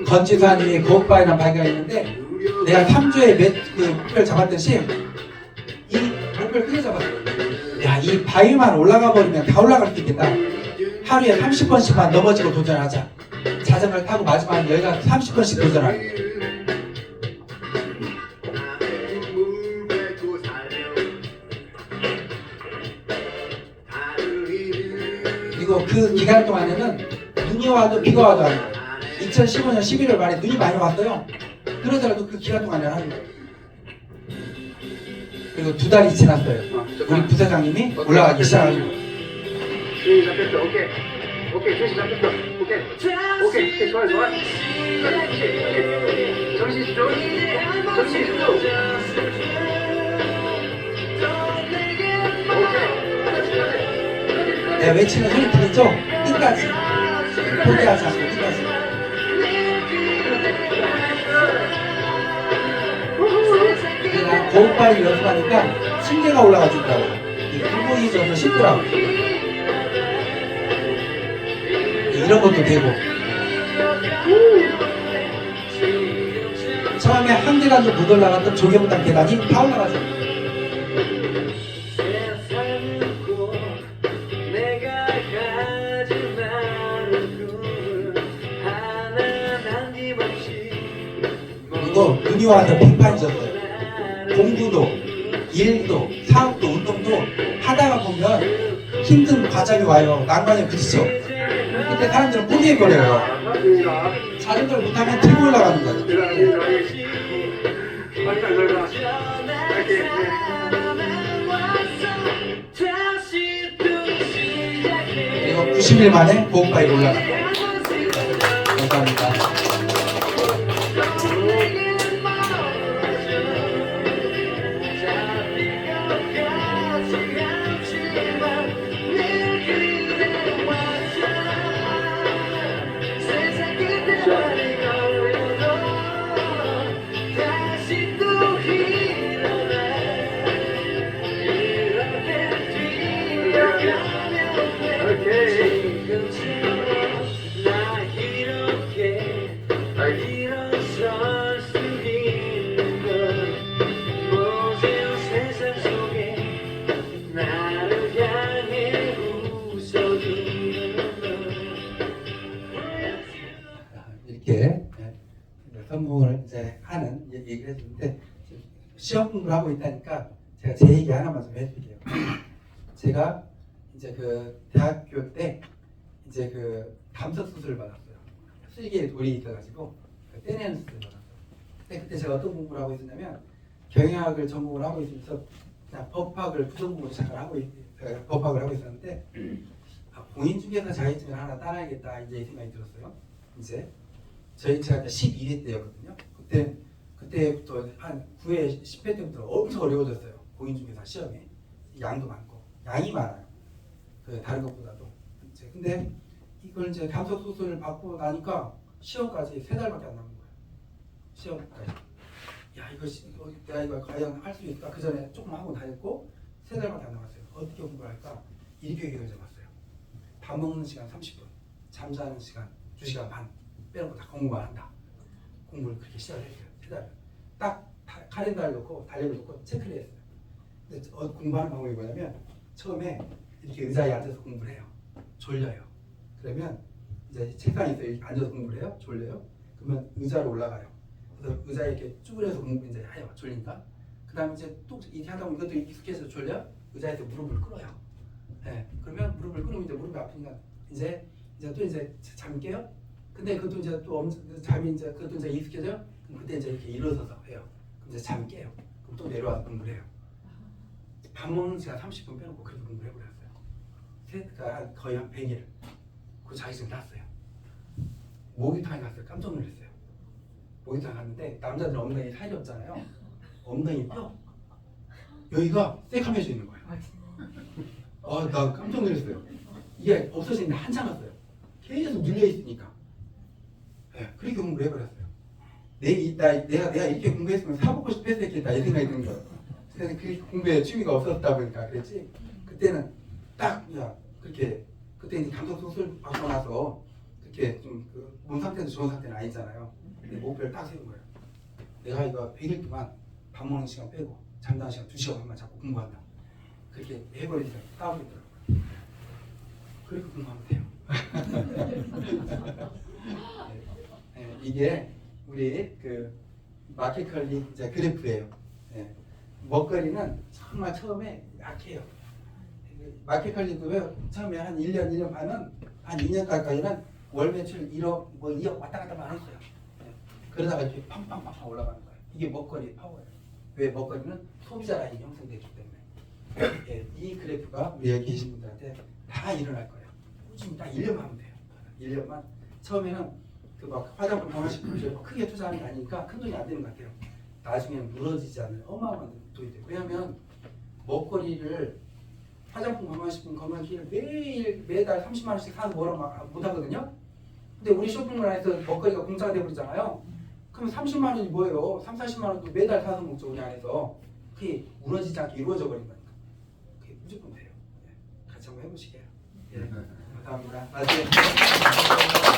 건지사님이 고옥바위나 발견했는데 내가 3주에 그 목표를 잡았듯이 이 목표를 크게 잡았어요. 야, 이 바위만 올라가 버리면 다 올라갈 수 있겠다. 하루에 30번씩만 넘어지고 도전하자. 자전거를 타고 마지막에 여기가 30번씩 도전하는 거예요. 그리고 그 기간 동안에는 눈이 와도 비가 와도 하는 거예요. 2015년 11월 말에 눈이 많이 왔어요. 그러더라도 그 기간 동안에 하는 거예요. 그리고 2달이 지났어요. 우리 부사장님이 올라가기 시작하는 거예요. 시작했어. 오케이. 시작했어. 오케이. 좋아. 정신 집중. 내가 외치는 소리 들었죠? 끝까지. 포기하지 않고 끝까지. 내가 고음파를 연습하니까 심계가 올라가지더라고요. 이 굴곡이 져서 쉽더라고요. 이런 것도 되고. 처음에 한 계단도 못 올라갔던 조경당 계단이 다 올라갔어요. 그리고 눈이 와서 빙판이 졌어요. 공부도, 일도, 사업도, 운동도 하다가 보면 힘든 과정이 와요. 난관에 부딪혀. 그때 사람들은 포기해버려요. 자전거를 못하면 들고 올라가는 거예요. 그리고 90일 만에 보험바위로 올라갔어요. 감사합니다. 이렇게 성공을 이제 하는 얘기를 해주는데 시험 공부를 하고 있다니까 제가 제 얘기 하나만 좀 해드릴게요. 제가 이제 그 대학교 때 이제 그 감석 수술을 받았어요. 슬기에 돌이 있어가지고 떼내는 수술을 받았어요. 그때 제가 어떤 공부를 하고 있었냐면 경영학을 전공을 하고 있어서 그냥 법학을 부전공으로 잠깐 하고 법학을 하고 있었는데 공인중개사 자격증을 하나 따놔야겠다 이제 이 생각이 들었어요. 이제 제가 12회 때였거든요. 그때부터 한 9회, 10회 때부터 엄청 어려워졌어요. 공인중개사 시험이 양도 많고 양이 많아요. 그 다른 것보다도. 근데 이걸 이제 감석 수술을 받고 나니까 시험까지 3달밖에 안 남은 거예요. 시험까지. 야 이거 내가 이거 과연 할 수 있을까? 그 전에 조금 하고 다녔고 3달밖에 안 남았어요. 어떻게 공부를 할까? 이렇게 계획을 잡았어요. 밥 먹는 시간 30분, 잠자는 시간 2시간 반 빼놓고 다 공부만 한다. 공부를 그렇게 시작을 했어요. 3달. 딱 카렌다를 놓고 달력을 놓고 체크를 했어요. 근데 공부하는 방법이 뭐냐면 처음에 이렇게 의자에 앉아서 공부를 해요. 졸려요. 그러면 이제 책상에 앉아서 공부를 해요. 졸려요. 그러면 의자로 올라가요. 그래서 의자에 이렇게 쭈그려서 공부 이제 해요. 졸린다. 그 다음에 이제 또 이렇게 하다 보면 이것도 익숙해서 졸려. 의자에서 무릎을 끌어요. 네. 그러면 무릎을 끌으면 이제 무릎이 아프니까 이제 또 이제 잠 깨요. 근데 그것도 이제 또 잠이 이제 그것도 이제 익숙해져요. 그럼 그때 이제 이렇게 일어서서 해요. 그럼 이제 잠 깨요. 그럼 또 내려와서 공부를 해요. 밥 먹는 시간 30분 빼놓고 그렇게 공부를 해버렸어요. 그러니까 거의 한 100일. 그 자격증 땄어요. 목욕탕에 갔어요. 깜짝 놀랐어요. 목욕탕 갔는데 남자들 엉덩이 살이 없잖아요. 엉덩이 뼈 여기가 새카매져 있는 거예요. 나 깜짝 놀랐어요. 이게 없어지는데 한참 갔어요. 계속 눌려 있으니까. 네, 그렇게 공부를 해버렸어요. 내가 이렇게 공부했으면 사먹고 싶었겠다 이 생각이 드는 거예요. 그래서 그 공부에 취미가 없었다 보니까 그랬지. 그때는 딱 그렇게 그때 이제 감석 수술 받고 나서 그렇게 좀 몸 상태도 좋은 상태는 아니잖아요. 근데 목표를 딱 세운 거예요. 내가 이거 100일 동안 밥 먹는 시간 빼고 잠자는 시간 2시간만 잡고 공부한다. 그렇게 해버리니까 따오겠더라고요. 그렇게 공부하면 돼요. 네, 이게 우리 그 마켓컬리 이제 그래프예요. 네. 먹거리는 정말 처음에 약해요. 마켓컬리도 처음에 한 1년 반은 한 2년 가까이는 월 매출 1억 뭐 2억 왔다 갔다만 했어요. 네. 그러다가 이렇게 팡팡팡팡 올라가는 거예요. 이게 먹거리의 파워예요. 왜? 먹거리는 소비자 라인이 형성되기 때문에. 네, 이 그래프가 우리 여기 계신 분들한테 다 일어날 거예요. 꾸준히 딱 1년만 하면 돼요. 1년만. 처음에는 그 막 화장품 방어식품 크게 투자하는 게 아니니까 큰 돈이 안 되는 것 같아요. 나중에는 무너지지 않는 어마어마한 돈이 돼요. 왜냐하면 먹거리를 화장품 건강식품 건강기를 매달 30만 원씩 사서 뭐라고 막 못 하거든요. 근데 우리 쇼핑몰 안에서 먹거리가 공짜가 돼버리잖아요. 그럼 30만 원이 뭐예요? 3, 40만 원도 매달 사서 먹죠 우리 안에서. 그게 무너지지 않게 이루어져 버린 거니까. 그게 무조건 돼요. 네. 같이 한번 해보시게요. 네. 감사합니다. 나중에